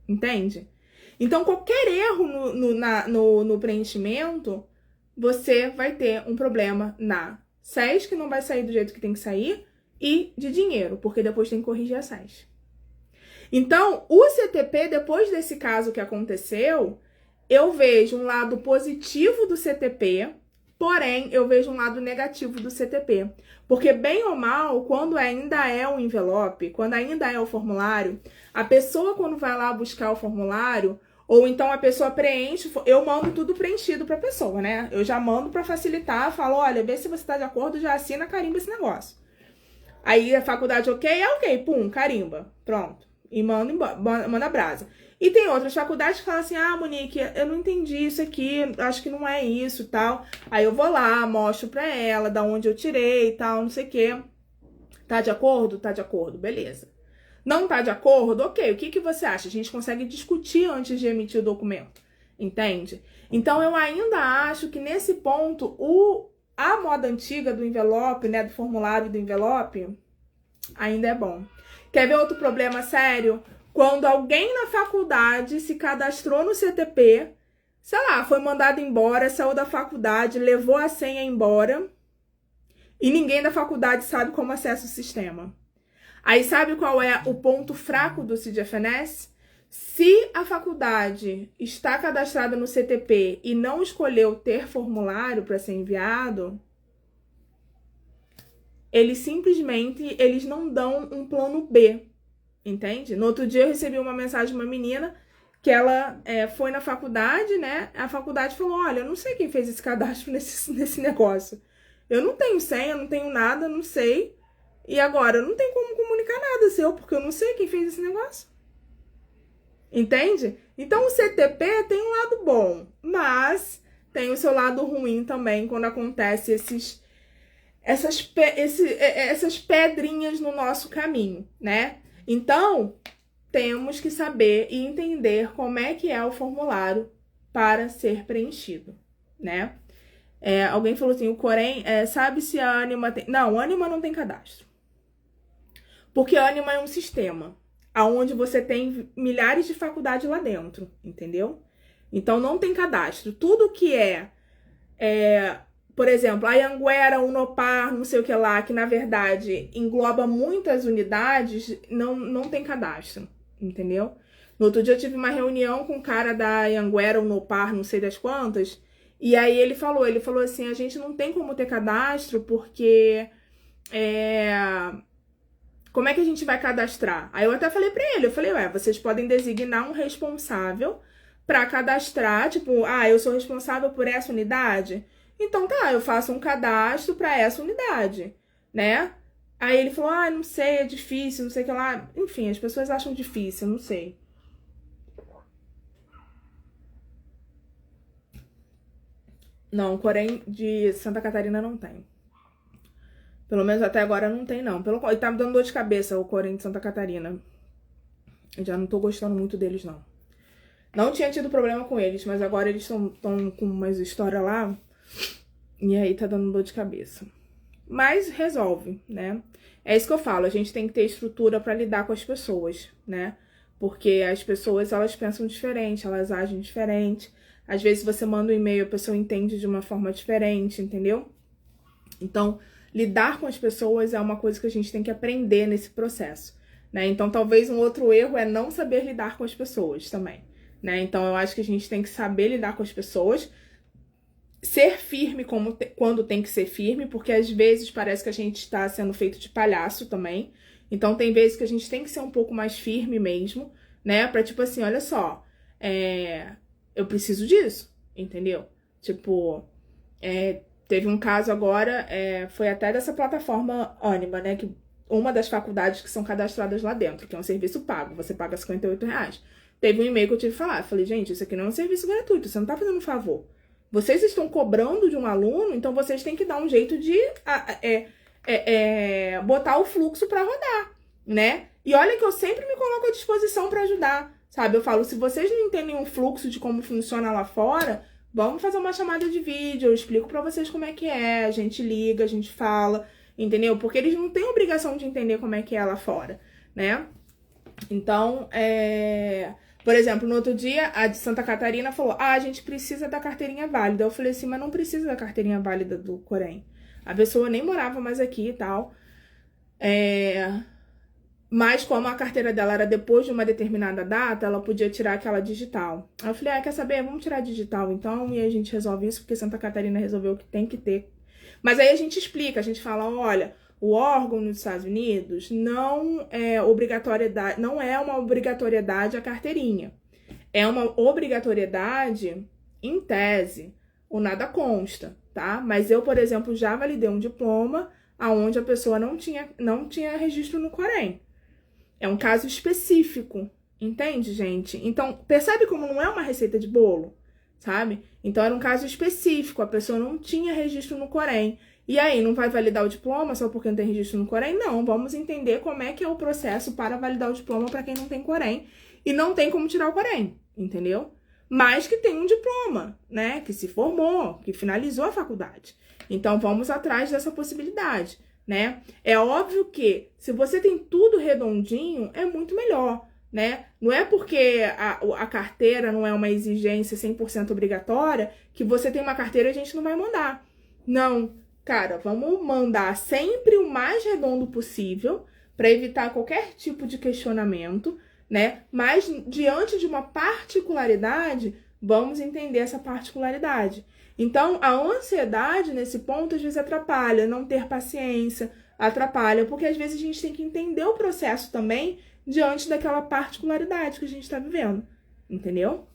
Entende? Então, qualquer erro no preenchimento, você vai ter um problema na SES, que não vai sair do jeito que tem que sair, e de dinheiro, porque depois tem que corrigir a SES. Então, o CTP, depois desse caso que aconteceu, eu vejo um lado positivo do CTP, porém, eu vejo um lado negativo do CTP. Porque, bem ou mal, quando ainda é o envelope, quando ainda é o formulário, a pessoa, quando vai lá buscar o formulário, ou então a pessoa preenche, eu mando tudo preenchido pra pessoa, né? Eu já mando pra facilitar, falo, olha, vê se você tá de acordo, já assina, carimba esse negócio. Aí a faculdade, ok, é ok, pum, carimba, pronto. E manda brasa. E tem outras faculdades que falam assim, ah, Monique, eu não entendi isso aqui, acho que não é isso e tal. Aí eu vou lá, mostro pra ela da onde eu tirei e tal, não sei o quê. Tá de acordo? Tá de acordo, beleza. Não tá de acordo? Ok, o que você acha? A gente consegue discutir antes de emitir o documento, entende? Então eu ainda acho que nesse ponto, a moda antiga do envelope, né, do formulário do envelope, ainda é bom. Quer ver outro problema sério? Quando alguém na faculdade se cadastrou no CTP, sei lá, foi mandado embora, saiu da faculdade, levou a senha embora e ninguém da faculdade sabe como acessa o sistema. Aí sabe qual é o ponto fraco do CID-FNS? Se a faculdade está cadastrada no CTP e não escolheu ter formulário para ser enviado, eles não dão um plano B, entende? No outro dia eu recebi uma mensagem de uma menina que ela foi na faculdade, né? A faculdade falou, olha, eu não sei quem fez esse cadastro nesse negócio. Eu não tenho senha, não tenho nada, não sei. E agora, eu não tenho como comunicar nada seu, porque eu não sei quem fez esse negócio. Entende? Então, o CTP tem um lado bom, mas tem o seu lado ruim também quando acontece essas pedrinhas no nosso caminho, né? Então, temos que saber e entender como é que é o formulário para ser preenchido, né? Alguém falou assim, o Corém, sabe se a Ânima tem... Não, a Ânima não tem cadastro. Porque a Ânima é um sistema, onde você tem milhares de faculdades lá dentro, entendeu? Então, não tem cadastro. Tudo que por exemplo, a Anhanguera, Unopar, não sei o que lá, que na verdade engloba muitas unidades, não tem cadastro, entendeu? No outro dia eu tive uma reunião com um cara da Anhanguera, Unopar, não sei das quantas, e aí ele falou assim, a gente não tem como ter cadastro porque... Como é que a gente vai cadastrar? Aí eu até falei pra ele, vocês podem designar um responsável pra cadastrar, tipo, eu sou responsável por essa unidade? Então tá, eu faço um cadastro pra essa unidade, né? Aí ele falou, não sei, é difícil, não sei o que lá. Enfim, as pessoas acham difícil, não sei. Não, Corém de Santa Catarina não tem. Pelo menos até agora não tem, não. E tá me dando dor de cabeça o Corém de Santa Catarina. Eu já não tô gostando muito deles, não. Não tinha tido problema com eles, mas agora eles estão com umas histórias lá. E aí tá dando dor de cabeça. Mas resolve, né? É isso que eu falo, a gente tem que ter estrutura pra lidar com as pessoas, né? Porque as pessoas, elas pensam diferente, elas agem diferente. Às vezes você manda um e-mail, a pessoa entende de uma forma diferente, entendeu? Então, lidar com as pessoas é uma coisa que a gente tem que aprender nesse processo, né? Então, talvez um outro erro é não saber lidar com as pessoas também, né? Então, eu acho que a gente tem que saber lidar com as pessoas, ser firme quando tem que ser firme, porque às vezes parece que a gente está sendo feito de palhaço também. Então, tem vezes que a gente tem que ser um pouco mais firme mesmo, né? Pra tipo assim, olha só, eu preciso disso, entendeu? Tipo, teve um caso agora, foi até dessa plataforma Ânima, né? Que uma das faculdades que são cadastradas lá dentro, que é um serviço pago, você paga R$58. Teve um e-mail que eu tive que falar, falei, gente, isso aqui não é um serviço gratuito, você não tá fazendo um favor. Vocês estão cobrando de um aluno, então vocês têm que dar um jeito de botar o fluxo para rodar, né? E olha que eu sempre me coloco à disposição para ajudar, sabe? Eu falo, se vocês não entendem o fluxo de como funciona lá fora, vamos fazer uma chamada de vídeo, eu explico para vocês como é que é, a gente liga, a gente fala, entendeu? Porque eles não têm obrigação de entender como é que é lá fora, né? Então, por exemplo, no outro dia, a de Santa Catarina falou, a gente precisa da carteirinha válida. Eu falei assim, mas não precisa da carteirinha válida do Corém. A pessoa nem morava mais aqui e tal. Mas como a carteira dela era depois de uma determinada data, ela podia tirar aquela digital. Aí eu falei, quer saber? Vamos tirar a digital então, e aí a gente resolve isso, porque Santa Catarina resolveu que tem que ter. Mas aí a gente explica, a gente fala, olha, o órgão nos Estados Unidos não é obrigatoriedade, não é uma obrigatoriedade a carteirinha. É uma obrigatoriedade em tese. O nada consta, tá? Mas eu, por exemplo, já validei um diploma aonde a pessoa não tinha registro no Corém. É um caso específico, entende, gente? Então, percebe como não é uma receita de bolo, sabe? Então, era um caso específico, a pessoa não tinha registro no Corém. E aí, não vai validar o diploma só porque não tem registro no Corém? Não, vamos entender como é que é o processo para validar o diploma para quem não tem Corém. E não tem como tirar o Corém, entendeu? Mas que tem um diploma, né? Que se formou, que finalizou a faculdade. Então, vamos atrás dessa possibilidade, né? É óbvio que se você tem tudo redondinho, é muito melhor, né? Não é porque a carteira não é uma exigência 100% obrigatória que você tem uma carteira e a gente não vai mandar. Não, cara, vamos mandar sempre o mais redondo possível para evitar qualquer tipo de questionamento, né? Mas diante de uma particularidade, vamos entender essa particularidade. Então, a ansiedade nesse ponto às vezes atrapalha, não ter paciência atrapalha, porque às vezes a gente tem que entender o processo também diante daquela particularidade que a gente está vivendo, entendeu?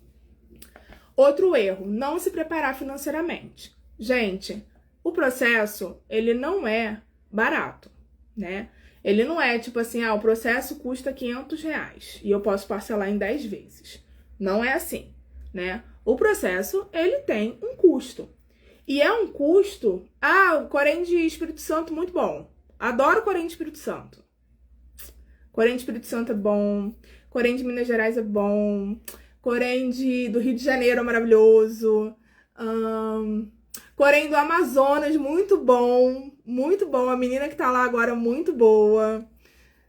Outro erro, não se preparar financeiramente. Gente, o processo, ele não é barato, né? Ele não é tipo assim, o processo custa R$500 e eu posso parcelar em 10 vezes. Não é assim, né? O processo, ele tem um custo. E é um custo... o Corém de Espírito Santo, muito bom. Adoro Corém de Espírito Santo. Corém de Espírito Santo é bom. Corém de Minas Gerais é bom. Corém do Rio de Janeiro é maravilhoso. Corém do Amazonas, muito bom. Muito bom. A menina que tá lá agora, muito boa.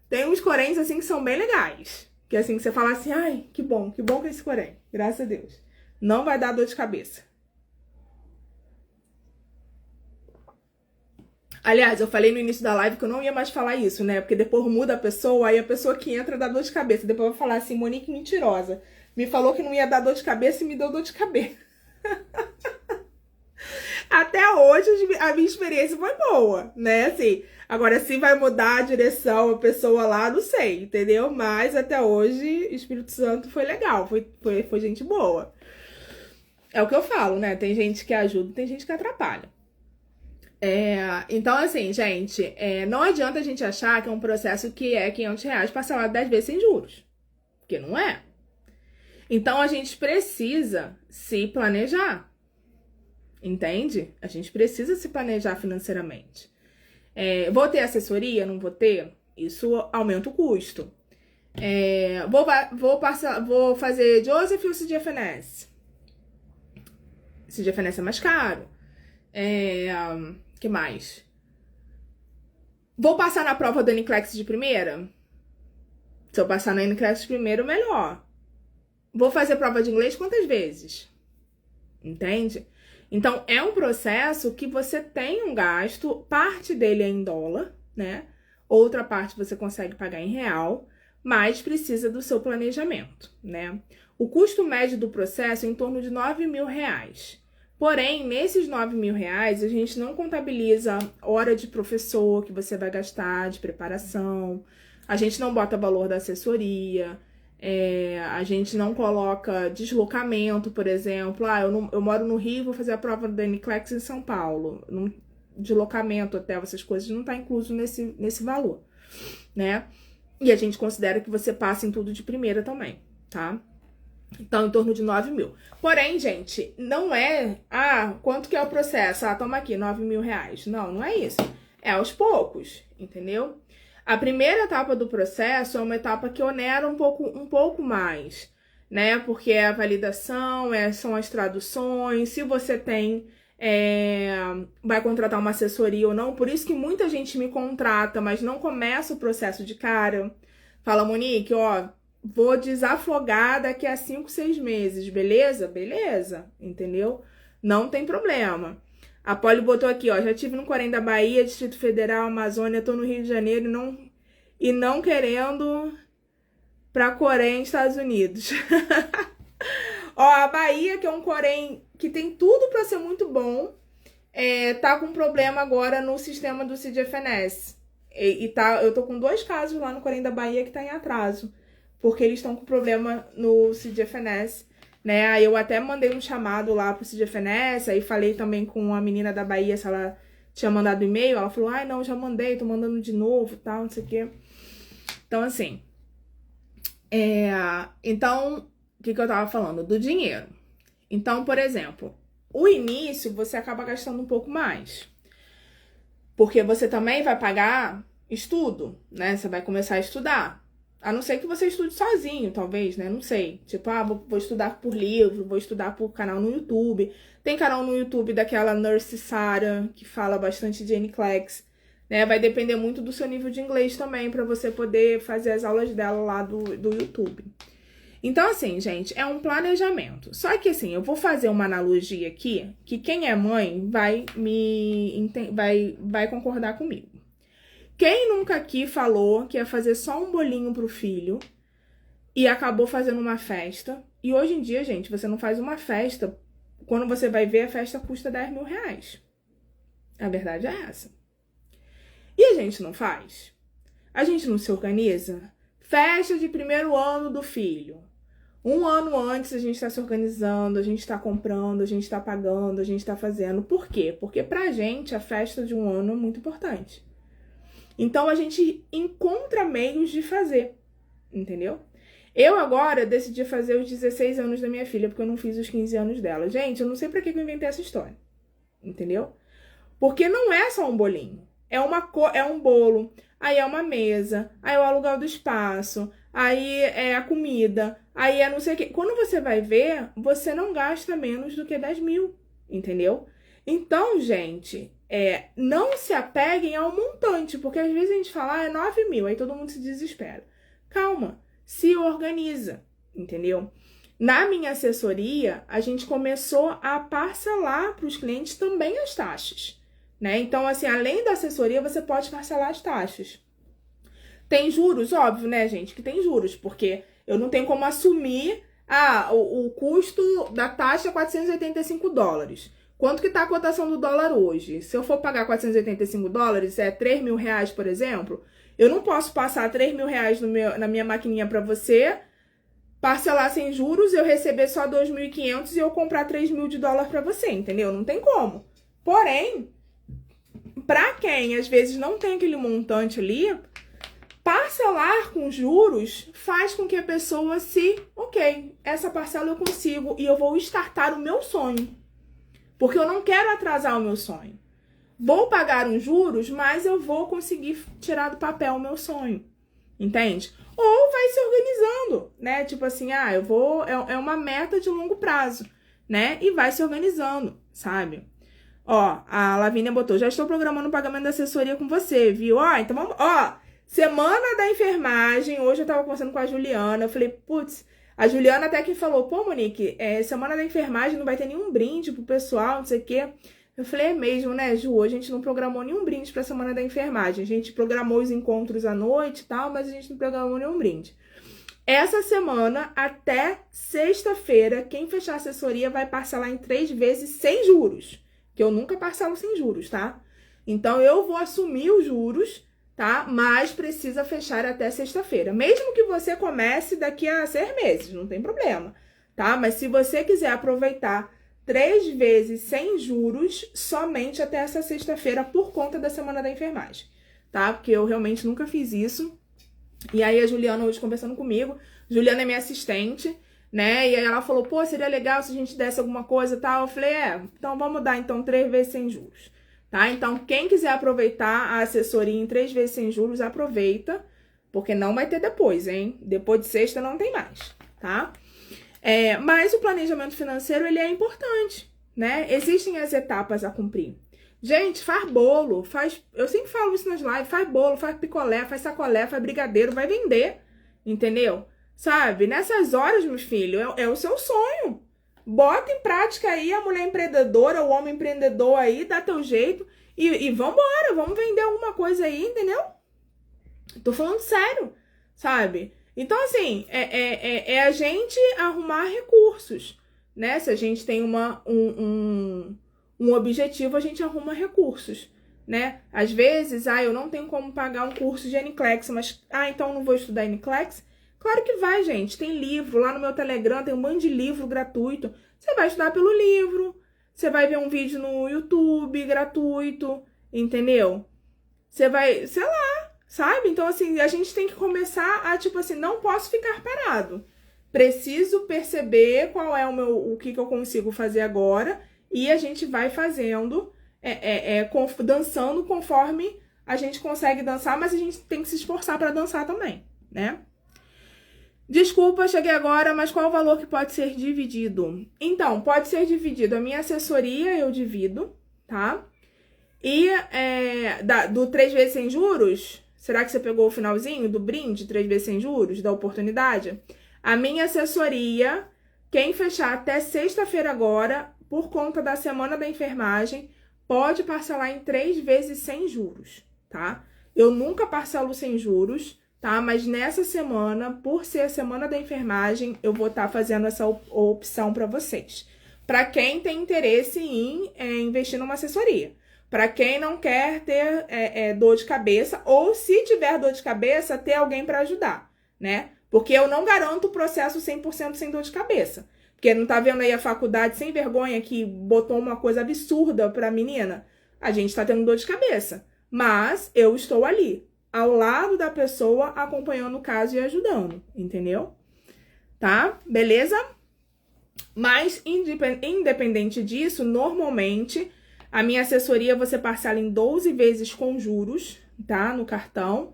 Tem uns Coréns, assim, que são bem legais. Que assim, que você fala assim, ai, que bom que é esse Corém. Graças a Deus. Não vai dar dor de cabeça. Aliás, eu falei no início da live que eu não ia mais falar isso, né? Porque depois muda a pessoa, aí a pessoa que entra dá dor de cabeça. Depois vai falar assim, Monique mentirosa. Me falou que não ia dar dor de cabeça e me deu dor de cabeça. Até hoje a minha experiência foi boa, né? Assim, agora se vai mudar a direção, a pessoa lá, não sei, entendeu? Mas até hoje, Espírito Santo foi legal, foi gente boa. É o que eu falo, né? Tem gente que ajuda, tem gente que atrapalha. Então, assim, gente, não adianta a gente achar que é um processo que é R$500 parcelado 10 vezes sem juros. Porque não é. Então, a gente precisa se planejar. Entende? A gente precisa se planejar financeiramente. Vou ter assessoria? Não vou ter? Isso aumenta o custo. Vou fazer Joseph ou CGFNS? CGFNS é mais caro. Que mais? Vou passar na prova do NCLEX de primeira? Se eu passar no NCLEX de primeiro, melhor. Vou fazer prova de inglês quantas vezes? Entende? Então, é um processo que você tem um gasto, parte dele é em dólar, né? Outra parte você consegue pagar em real, mas precisa do seu planejamento, né? O custo médio do processo é em torno de R$9.000. Porém, nesses R$9.000, a gente não contabiliza hora de professor que você vai gastar, de preparação, a gente não bota valor da assessoria, a gente não coloca deslocamento, por exemplo. Eu moro no Rio, vou fazer a prova do NCLEX em São Paulo. Deslocamento, hotel, essas coisas não tá incluso nesse valor, né? E a gente considera que você passa em tudo de primeira também, tá? Então, em torno de 9.000. Porém, gente, não é... quanto que é o processo? Toma aqui, R$9.000. Não é isso. É aos poucos, entendeu? A primeira etapa do processo é uma etapa que onera um pouco mais, né? Porque é a validação, são as traduções, se você tem... vai contratar uma assessoria ou não. Por isso que muita gente me contrata, mas não começa o processo de cara. Fala, Monique, vou desafogar daqui a 5, 6 meses, beleza? Beleza, entendeu? Não tem problema. A Polly botou aqui, ó, já estive no Corém da Bahia, Distrito Federal, Amazônia, tô no Rio de Janeiro e não querendo pra Corém, Estados Unidos. Ó, a Bahia, que é um Corém que tem tudo pra ser muito bom, tá com problema agora no sistema do CID-FNS. Eu tô com 2 casos lá no Corém da Bahia que tá em atraso, porque eles estão com problema no CID-FNS, né? Aí eu até mandei um chamado lá pro CID-FNS, aí falei também com a menina da Bahia se ela tinha mandado e-mail, ela falou, ai não, já mandei, tô mandando de novo, tal, não sei o quê. Então, assim, então, o que eu tava falando? Do dinheiro. Então, por exemplo, o início você acaba gastando um pouco mais, porque você também vai pagar estudo, né? Você vai começar a estudar. A não ser que você estude sozinho, talvez, né? Não sei. Tipo, vou estudar por livro, vou estudar por canal no YouTube. Tem canal no YouTube daquela Nurse Sarah, que fala bastante de NCLEX, né? Vai depender muito do seu nível de inglês também, pra você poder fazer as aulas dela lá do YouTube. Então, assim, gente, é um planejamento. Só que, assim, eu vou fazer uma analogia aqui, que quem é mãe vai concordar comigo. Quem nunca aqui falou que ia fazer só um bolinho pro filho e acabou fazendo uma festa? E hoje em dia, gente, você não faz uma festa, quando você vai ver, a festa custa 10 mil reais. A verdade é essa. E a gente não faz? A gente não se organiza? Festa de 1º ano do filho. 1 ano antes a gente tá se organizando, a gente tá comprando, a gente tá pagando, a gente tá fazendo. Por quê? Porque pra gente a festa de 1 ano é muito importante. Então a gente encontra meios de fazer, entendeu? Eu agora decidi fazer os 16 anos da minha filha, porque eu não fiz os 15 anos dela. Gente, eu não sei pra que eu inventei essa história, entendeu? Porque não é só um bolinho, é um bolo, aí é uma mesa, aí é o aluguel do espaço, aí é a comida, aí é não sei o quê. Quando você vai ver, você não gasta menos do que 10 mil, entendeu? Então, gente, não se apeguem ao montante, porque às vezes a gente fala, é 9 mil, aí todo mundo se desespera. Calma, se organiza, entendeu? Na minha assessoria, a gente começou a parcelar para os clientes também as taxas, né? Então, assim, além da assessoria, você pode parcelar as taxas. Tem juros, óbvio, né, gente, que tem juros, porque eu não tenho como assumir, o custo da taxa é $485. Quanto que tá a cotação do dólar hoje? Se eu for pagar $485, é 3 mil reais, por exemplo, eu não posso passar 3 mil reais na minha maquininha para você, parcelar sem juros, eu receber só 2.500 e eu comprar 3 mil de dólar para você, entendeu? Não tem como. Porém, para quem às vezes não tem aquele montante ali, parcelar com juros faz com que a pessoa ok, essa parcela eu consigo e eu vou startar o meu sonho. Porque eu não quero atrasar o meu sonho. Vou pagar uns juros, mas eu vou conseguir tirar do papel o meu sonho. Entende? Ou vai se organizando, né? Tipo assim, eu vou... É uma meta de longo prazo, né? E vai se organizando, sabe? Ó, a Lavínia botou, já estou programando o pagamento da assessoria com você, viu? Ó, então vamos... Ó, semana da enfermagem, hoje eu tava conversando com a Juliana, eu falei, putz... A Juliana até que falou, pô, Monique, semana da enfermagem não vai ter nenhum brinde pro pessoal, não sei o quê. Eu falei, é mesmo, né, Ju? A gente não programou nenhum brinde pra semana da enfermagem. A gente programou os encontros à noite e tal, mas a gente não programou nenhum brinde. Essa semana, até sexta-feira, quem fechar a assessoria vai parcelar em 3 vezes sem juros. Que eu nunca parcelo sem juros, tá? Então, eu vou assumir os juros, tá? Mas precisa fechar até sexta-feira. Mesmo que você comece daqui a 6 meses, não tem problema, tá? Mas se você quiser aproveitar 3 vezes sem juros, somente até essa sexta-feira, por conta da semana da enfermagem, tá? Porque eu realmente nunca fiz isso. E aí a Juliana hoje conversando comigo, Juliana é minha assistente, né? E aí ela falou, pô, seria legal se a gente desse alguma coisa e tal. Eu falei, então vamos dar então 3 vezes sem juros. Tá? Então, quem quiser aproveitar a assessoria em 3 vezes sem juros, aproveita, porque não vai ter depois, hein? Depois de sexta não tem mais, tá? Mas o planejamento financeiro, ele é importante, né? Existem as etapas a cumprir. Gente, faz bolo, eu sempre falo isso nas lives, faz bolo, faz picolé, faz sacolé, faz brigadeiro, vai vender, entendeu? Sabe? Nessas horas, meus filhos, é o seu sonho. bota em prática aí a mulher empreendedora, o homem empreendedor aí, dá teu jeito e vambora, vamos vender alguma coisa aí, entendeu? Tô falando sério, sabe? Então, assim, é a gente arrumar recursos, né? Se a gente tem um objetivo, a gente arruma recursos, né? Às vezes, eu não tenho como pagar um curso de NCLEX, mas, então não vou estudar NCLEX? Claro que vai, gente. Tem livro, lá no meu Telegram tem um monte de livro gratuito. Você vai estudar pelo livro, você vai ver um vídeo no YouTube gratuito, entendeu? Você vai, sei lá, sabe? Então, assim, a gente tem que começar a, tipo assim, não posso ficar parado. Preciso perceber qual é o que eu consigo fazer agora e a gente vai fazendo, dançando conforme a gente consegue dançar, mas a gente tem que se esforçar para dançar também, né? Desculpa, cheguei agora, mas qual o valor que pode ser dividido? Então, pode ser dividido. A minha assessoria eu divido, tá? E do 3 vezes sem juros, será que você pegou o finalzinho do brinde, 3 vezes sem juros, da oportunidade? A minha assessoria, quem fechar até sexta-feira agora, por conta da semana da enfermagem, pode parcelar em 3 vezes sem juros, tá? Eu nunca parcelo sem juros, tá? Mas nessa semana, por ser a semana da enfermagem, eu vou estar fazendo essa opção para vocês. Para quem tem interesse em investir numa assessoria. Para quem não quer ter dor de cabeça, ou se tiver dor de cabeça, ter alguém para ajudar, né? Porque eu não garanto o processo 100% sem dor de cabeça. Porque não tá vendo aí a faculdade sem vergonha que botou uma coisa absurda pra menina? A gente tá tendo dor de cabeça. Mas eu estou ali, ao lado da pessoa, acompanhando o caso e ajudando, entendeu? Tá? Beleza? Mas, independente disso, normalmente, a minha assessoria você parcela em 12 vezes com juros, tá? No cartão.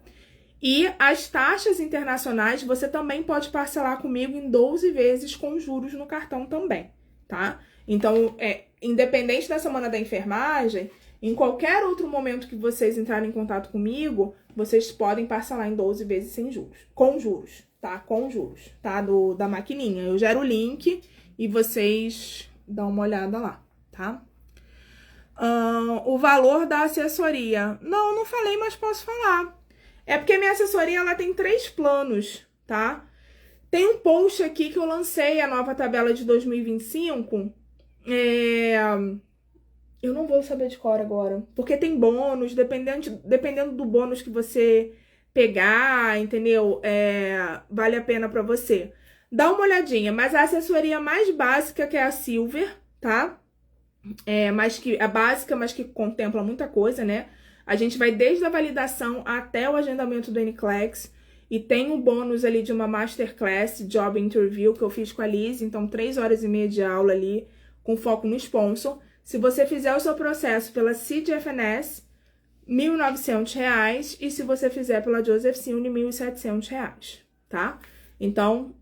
E as taxas internacionais você também pode parcelar comigo em 12 vezes com juros no cartão também, tá? Então, independente da semana da enfermagem, em qualquer outro momento que vocês entrarem em contato comigo, vocês podem parcelar em 12 vezes sem juros, com juros, tá? Com juros, tá? Da maquininha. Eu gero o link e vocês dão uma olhada lá, tá? O valor da assessoria. Não falei, mas posso falar. É porque minha assessoria, ela tem 3 planos, tá? Tem um post aqui que eu lancei, a nova tabela de 2025. Eu não vou saber de cor agora, porque tem bônus, dependendo do bônus que você pegar, entendeu? Vale a pena pra você. Dá uma olhadinha, mas a assessoria mais básica, que é a Silver, tá? A básica, mas que contempla muita coisa, né? A gente vai desde a validação até o agendamento do NCLEX. E tem um bônus ali de uma Masterclass Job Interview que eu fiz com a Liz. Então, 3 horas e meia de aula ali, com foco no sponsor. Se você fizer o seu processo pela CGFNS, R$ 1.900. E se você fizer pela Joseph Silne, R$ 1.700, tá? Então,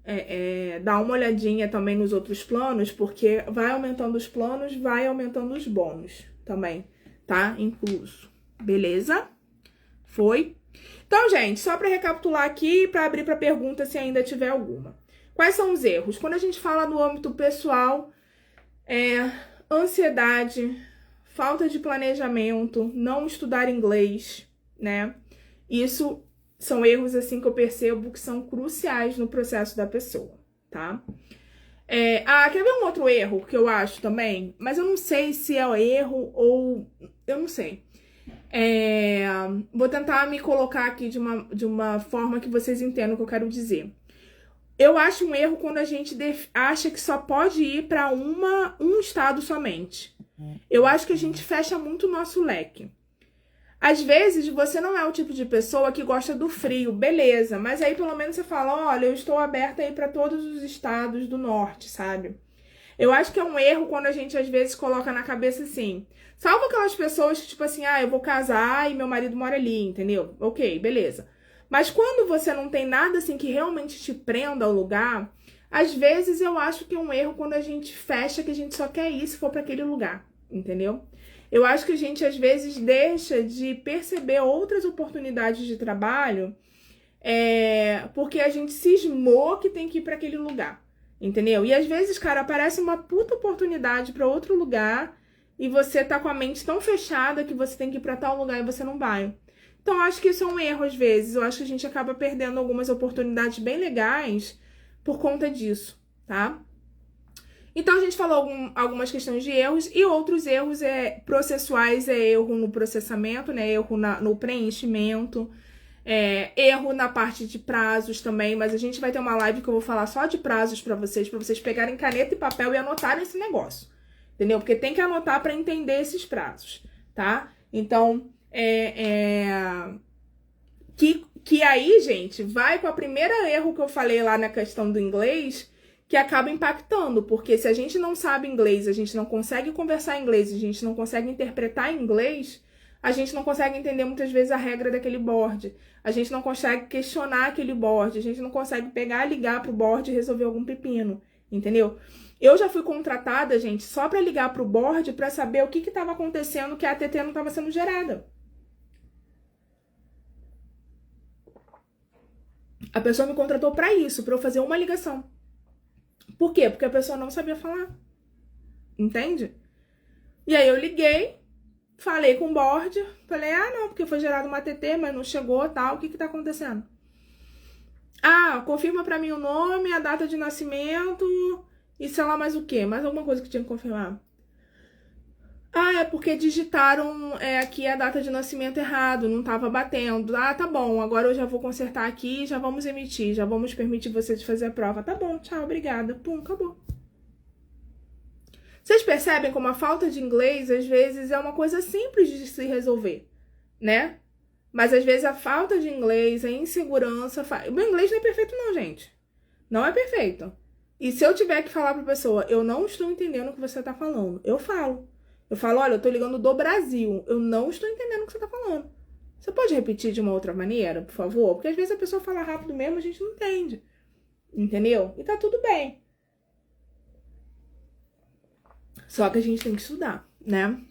dá uma olhadinha também nos outros planos, porque vai aumentando os planos, vai aumentando os bônus também, tá? Incluso. Beleza? Foi? Então, gente, só para recapitular aqui, para abrir para pergunta se ainda tiver alguma. Quais são os erros? Quando a gente fala no âmbito pessoal, ansiedade, falta de planejamento, não estudar inglês, né? Isso são erros, assim, que eu percebo que são cruciais no processo da pessoa, tá? Quer ver um outro erro que eu acho também? Mas eu não sei se é erro ou... Eu não sei. Vou tentar me colocar aqui de uma forma que vocês entendam o que eu quero dizer. Eu acho um erro quando a gente acha que só pode ir para um estado somente. Eu acho que a gente fecha muito o nosso leque. Às vezes, você não é o tipo de pessoa que gosta do frio, beleza. Mas aí, pelo menos, você fala, olha, eu estou aberta aí para todos os estados do norte, sabe? Eu acho que é um erro quando a gente, às vezes, coloca na cabeça assim... Salvo aquelas pessoas que, tipo assim, eu vou casar e meu marido mora ali, entendeu? Ok, beleza. Mas quando você não tem nada, assim, que realmente te prenda ao lugar, às vezes eu acho que é um erro quando a gente fecha que a gente só quer ir se for para aquele lugar, entendeu? Eu acho que a gente, às vezes, deixa de perceber outras oportunidades de trabalho porque a gente cismou que tem que ir para aquele lugar, entendeu? E às vezes, cara, aparece uma puta oportunidade pra outro lugar e você tá com a mente tão fechada que você tem que ir pra tal lugar e você não vai. Então, eu acho que isso é um erro às vezes. Eu acho que a gente acaba perdendo algumas oportunidades bem legais por conta disso, tá? Então, a gente falou algumas questões de erros e outros erros processuais, erro no processamento, né? Erro no preenchimento, erro na parte de prazos também, mas a gente vai ter uma live que eu vou falar só de prazos pra vocês pegarem caneta e papel e anotarem esse negócio, entendeu? Porque tem que anotar pra entender esses prazos, tá? Então, que aí, gente, vai com a primeira erro que eu falei lá na questão do inglês, que acaba impactando, porque se a gente não sabe inglês, a gente não consegue conversar inglês, a gente não consegue interpretar inglês, a gente não consegue entender muitas vezes a regra daquele board, a gente não consegue questionar aquele board, a gente não consegue pegar, ligar pro board e resolver algum pepino, entendeu? Eu já fui contratada, gente, só pra ligar pro board pra saber o que que tava acontecendo, que a ATT não tava sendo gerada. A pessoa me contratou pra isso, pra eu fazer uma ligação. Por quê? Porque a pessoa não sabia falar. Entende? E aí eu liguei, falei com o board, falei, não, porque foi gerado uma ATT, mas não chegou, tal, o que que tá acontecendo? Confirma pra mim o nome, a data de nascimento e sei lá mais o quê, mais alguma coisa que tinha que confirmar. É porque digitaram aqui a data de nascimento errado, não tava batendo. Tá bom, agora eu já vou consertar aqui, já vamos emitir, já vamos permitir você de fazer a prova. Tá bom, tchau, obrigada. Pum, acabou. Vocês percebem como a falta de inglês, às vezes, é uma coisa simples de se resolver, né? Mas, às vezes, a falta de inglês, a insegurança... O meu inglês não é perfeito não, gente. Não é perfeito. E se eu tiver que falar pra pessoa, eu não estou entendendo o que você tá falando, eu falo. Eu falo, olha, eu tô ligando do Brasil, eu não estou entendendo o que você tá falando. Você pode repetir de uma outra maneira, por favor? Porque, às vezes, a pessoa fala rápido mesmo, a gente não entende. Entendeu? E tá tudo bem. Só que a gente tem que estudar, né?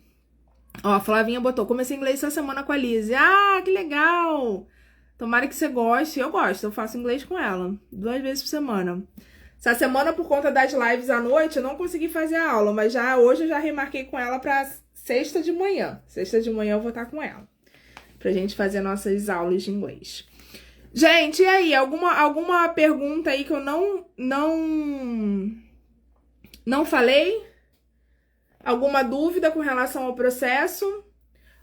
Ó, a Flavinha botou, comecei inglês essa semana com a Lizzie. Que legal! Tomara que você goste. Eu gosto, eu faço inglês com ela 2 vezes por semana. Essa semana, por conta das lives à noite, eu não consegui fazer a aula, mas hoje eu já remarquei com ela pra sexta de manhã. Sexta de manhã eu vou estar com ela, pra gente fazer nossas aulas de inglês. Gente, e aí? Alguma pergunta aí que eu não falei? Alguma dúvida com relação ao processo?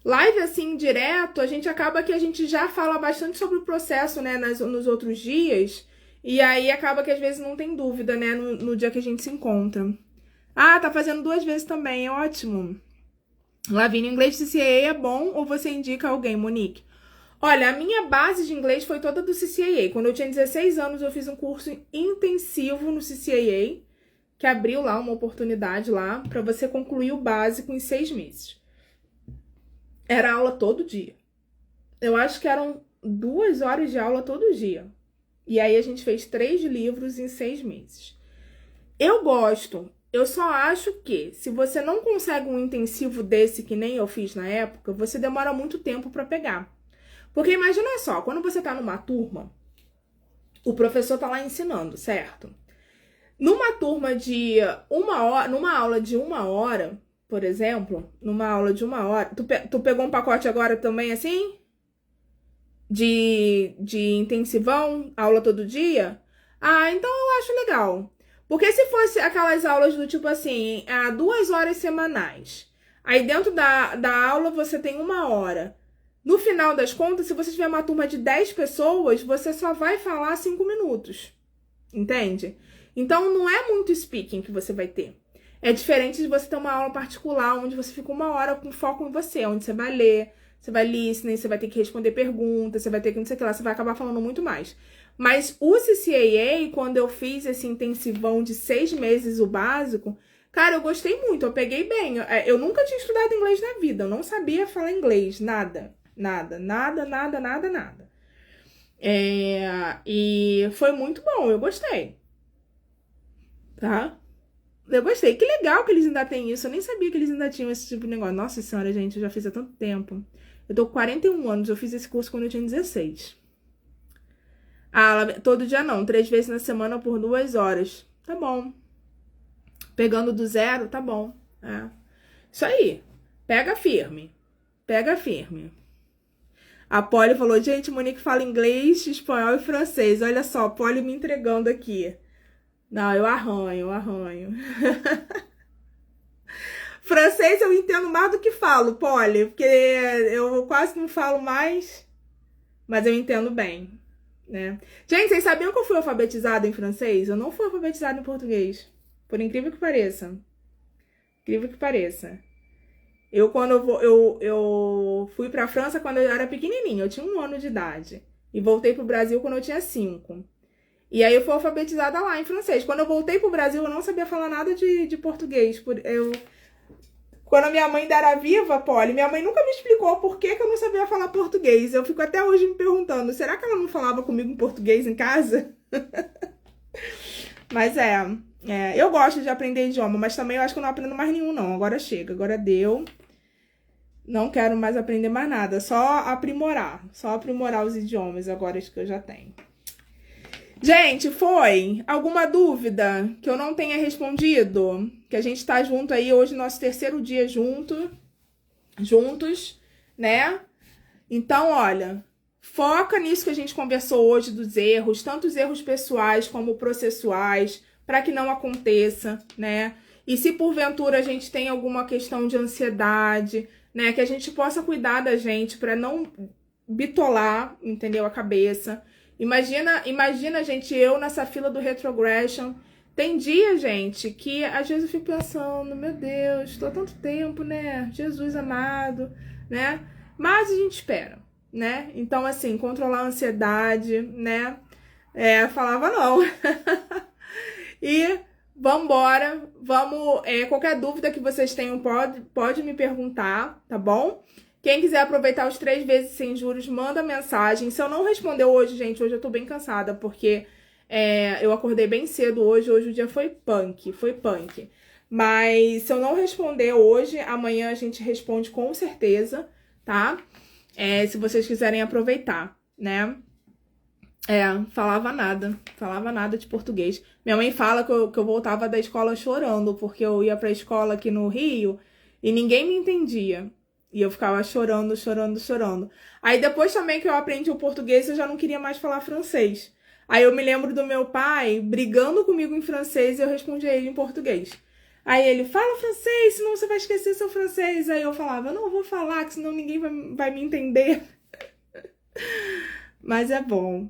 Live assim, direto, a gente acaba que a gente já fala bastante sobre o processo, né, nos outros dias. E aí acaba que às vezes não tem dúvida, né, no dia que a gente se encontra. Tá fazendo 2 vezes também, é ótimo. Lavínia, inglês CCAA é bom ou você indica alguém, Monique? Olha, a minha base de inglês foi toda do CCAA. Quando eu tinha 16 anos, eu fiz um curso intensivo no CCAA, que abriu lá uma oportunidade lá para você concluir o básico em 6 meses. Era aula todo dia. Eu acho que eram 2 horas de aula todo dia. E aí a gente fez 3 livros em 6 meses. Eu gosto. Eu só acho que se você não consegue um intensivo desse que nem eu fiz na época, você demora muito tempo para pegar. Porque imagina só, quando você tá numa turma, o professor tá lá ensinando, certo? Numa turma de 1 hora, numa aula de 1 hora, por exemplo, numa aula de 1 hora, tu pegou um pacote agora também assim? De intensivão, aula todo dia? Então eu acho legal. Porque se fosse aquelas aulas do tipo assim, 2 horas semanais, aí dentro da aula você tem 1 hora. No final das contas, se você tiver uma turma de 10 pessoas, você só vai falar 5 minutos. Entende? Então, não é muito speaking que você vai ter. É diferente de você ter uma aula particular, onde você fica 1 hora com foco em você, onde você vai ler, você vai listening, você vai ter que responder perguntas, você vai ter que não sei o que lá, você vai acabar falando muito mais. Mas o CCAA, quando eu fiz esse intensivão de 6 meses, o básico, cara, eu gostei muito, eu peguei bem. Eu nunca tinha estudado inglês na vida, eu não sabia falar inglês, nada. E foi muito bom, eu gostei. Tá? Eu gostei. Que legal que eles ainda têm isso. Eu nem sabia que eles ainda tinham esse tipo de negócio. Nossa senhora, gente, eu já fiz há tanto tempo. Eu tô com 41 anos, eu fiz esse curso quando eu tinha 16. Todo dia não, 3 vezes na semana por 2 horas. tá bom. Pegando do zero, tá bom. É. Isso aí. Pega firme. Pega firme. A Polly falou, gente, Monique fala inglês, espanhol e francês. Olha só, a Polly me entregando aqui. Não, eu arranho. Francês eu entendo mais do que falo, Polly, porque eu quase não falo mais, mas eu entendo bem, né? Gente, vocês sabiam que eu fui alfabetizada em francês? Eu não fui alfabetizada em português, por incrível que pareça. Incrível que pareça. Eu fui pra França quando eu era pequenininha, eu tinha 1 ano de idade. E voltei pro Brasil quando eu tinha 5. E aí eu fui alfabetizada lá em francês. Quando eu voltei pro Brasil, eu não sabia falar nada de português. Quando a minha mãe ainda era viva, Polly, minha mãe nunca me explicou por que eu não sabia falar português. Eu fico até hoje me perguntando, será que ela não falava comigo em português em casa? Mas eu gosto de aprender idioma, mas também eu acho que eu não aprendo mais nenhum, não. Agora chega, agora deu. Não quero mais aprender mais nada, só aprimorar os idiomas agora que eu já tenho. Gente, foi alguma dúvida que eu não tenha respondido? Que a gente tá junto aí, hoje nosso 3º dia juntos, né? Então, olha, foca nisso que a gente conversou hoje dos erros, tanto os erros pessoais como processuais, para que não aconteça, né? E se porventura a gente tem alguma questão de ansiedade, né, que a gente possa cuidar da gente para não bitolar, entendeu, a cabeça. Imagina, gente, eu nessa fila do retrogression. Tem dia, gente, que às vezes eu fico pensando, meu Deus, tô há tanto tempo, né? Jesus amado, né? Mas a gente espera, né? Então, assim, controlar a ansiedade, né? Falava não. E vambora, qualquer dúvida que vocês tenham, pode me perguntar, tá bom? Quem quiser aproveitar os 3 vezes sem juros, manda mensagem. Se eu não responder hoje, gente, hoje eu tô bem cansada, porque eu acordei bem cedo hoje o dia foi punk. Mas se eu não responder hoje, amanhã a gente responde com certeza, tá? Se vocês quiserem aproveitar, né? Falava nada de português. Minha mãe fala que eu voltava da escola chorando, porque eu ia pra escola aqui no Rio e ninguém me entendia. E eu ficava chorando. Aí depois também que eu aprendi o português, eu já não queria mais falar francês. Aí eu me lembro do meu pai brigando comigo em francês e eu respondi a ele em português. Aí ele, fala francês, senão você vai esquecer seu francês. Aí eu falava, eu não vou falar, que senão ninguém vai me entender. Mas é bom,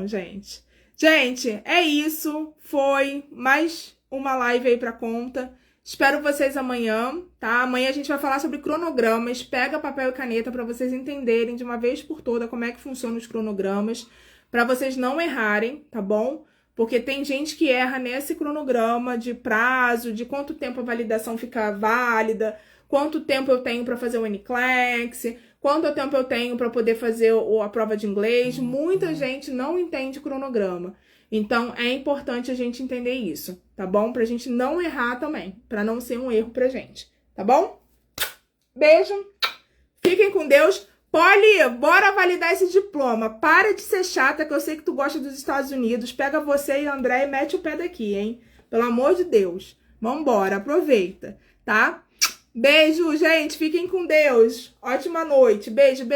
gente. Gente, é isso. Foi mais uma live aí pra conta. Espero vocês amanhã, tá? Amanhã a gente vai falar sobre cronogramas. Pega papel e caneta pra vocês entenderem de uma vez por toda como é que funcionam os cronogramas. Pra vocês não errarem, tá bom? Porque tem gente que erra nesse cronograma de prazo, de quanto tempo a validação fica válida, quanto tempo eu tenho pra fazer o NCLEX, quanto tempo eu tenho para poder fazer a prova de inglês. Muita gente não entende cronograma. Então, é importante a gente entender isso, tá bom? Pra gente não errar também, pra não ser um erro pra gente, tá bom? Beijo, fiquem com Deus. Polly, bora validar esse diploma. Para de ser chata, que eu sei que tu gosta dos Estados Unidos. Pega você e André e mete o pé daqui, hein? Pelo amor de Deus. Vambora, aproveita, tá? Beijo, gente. Fiquem com Deus. Ótima noite. Beijo.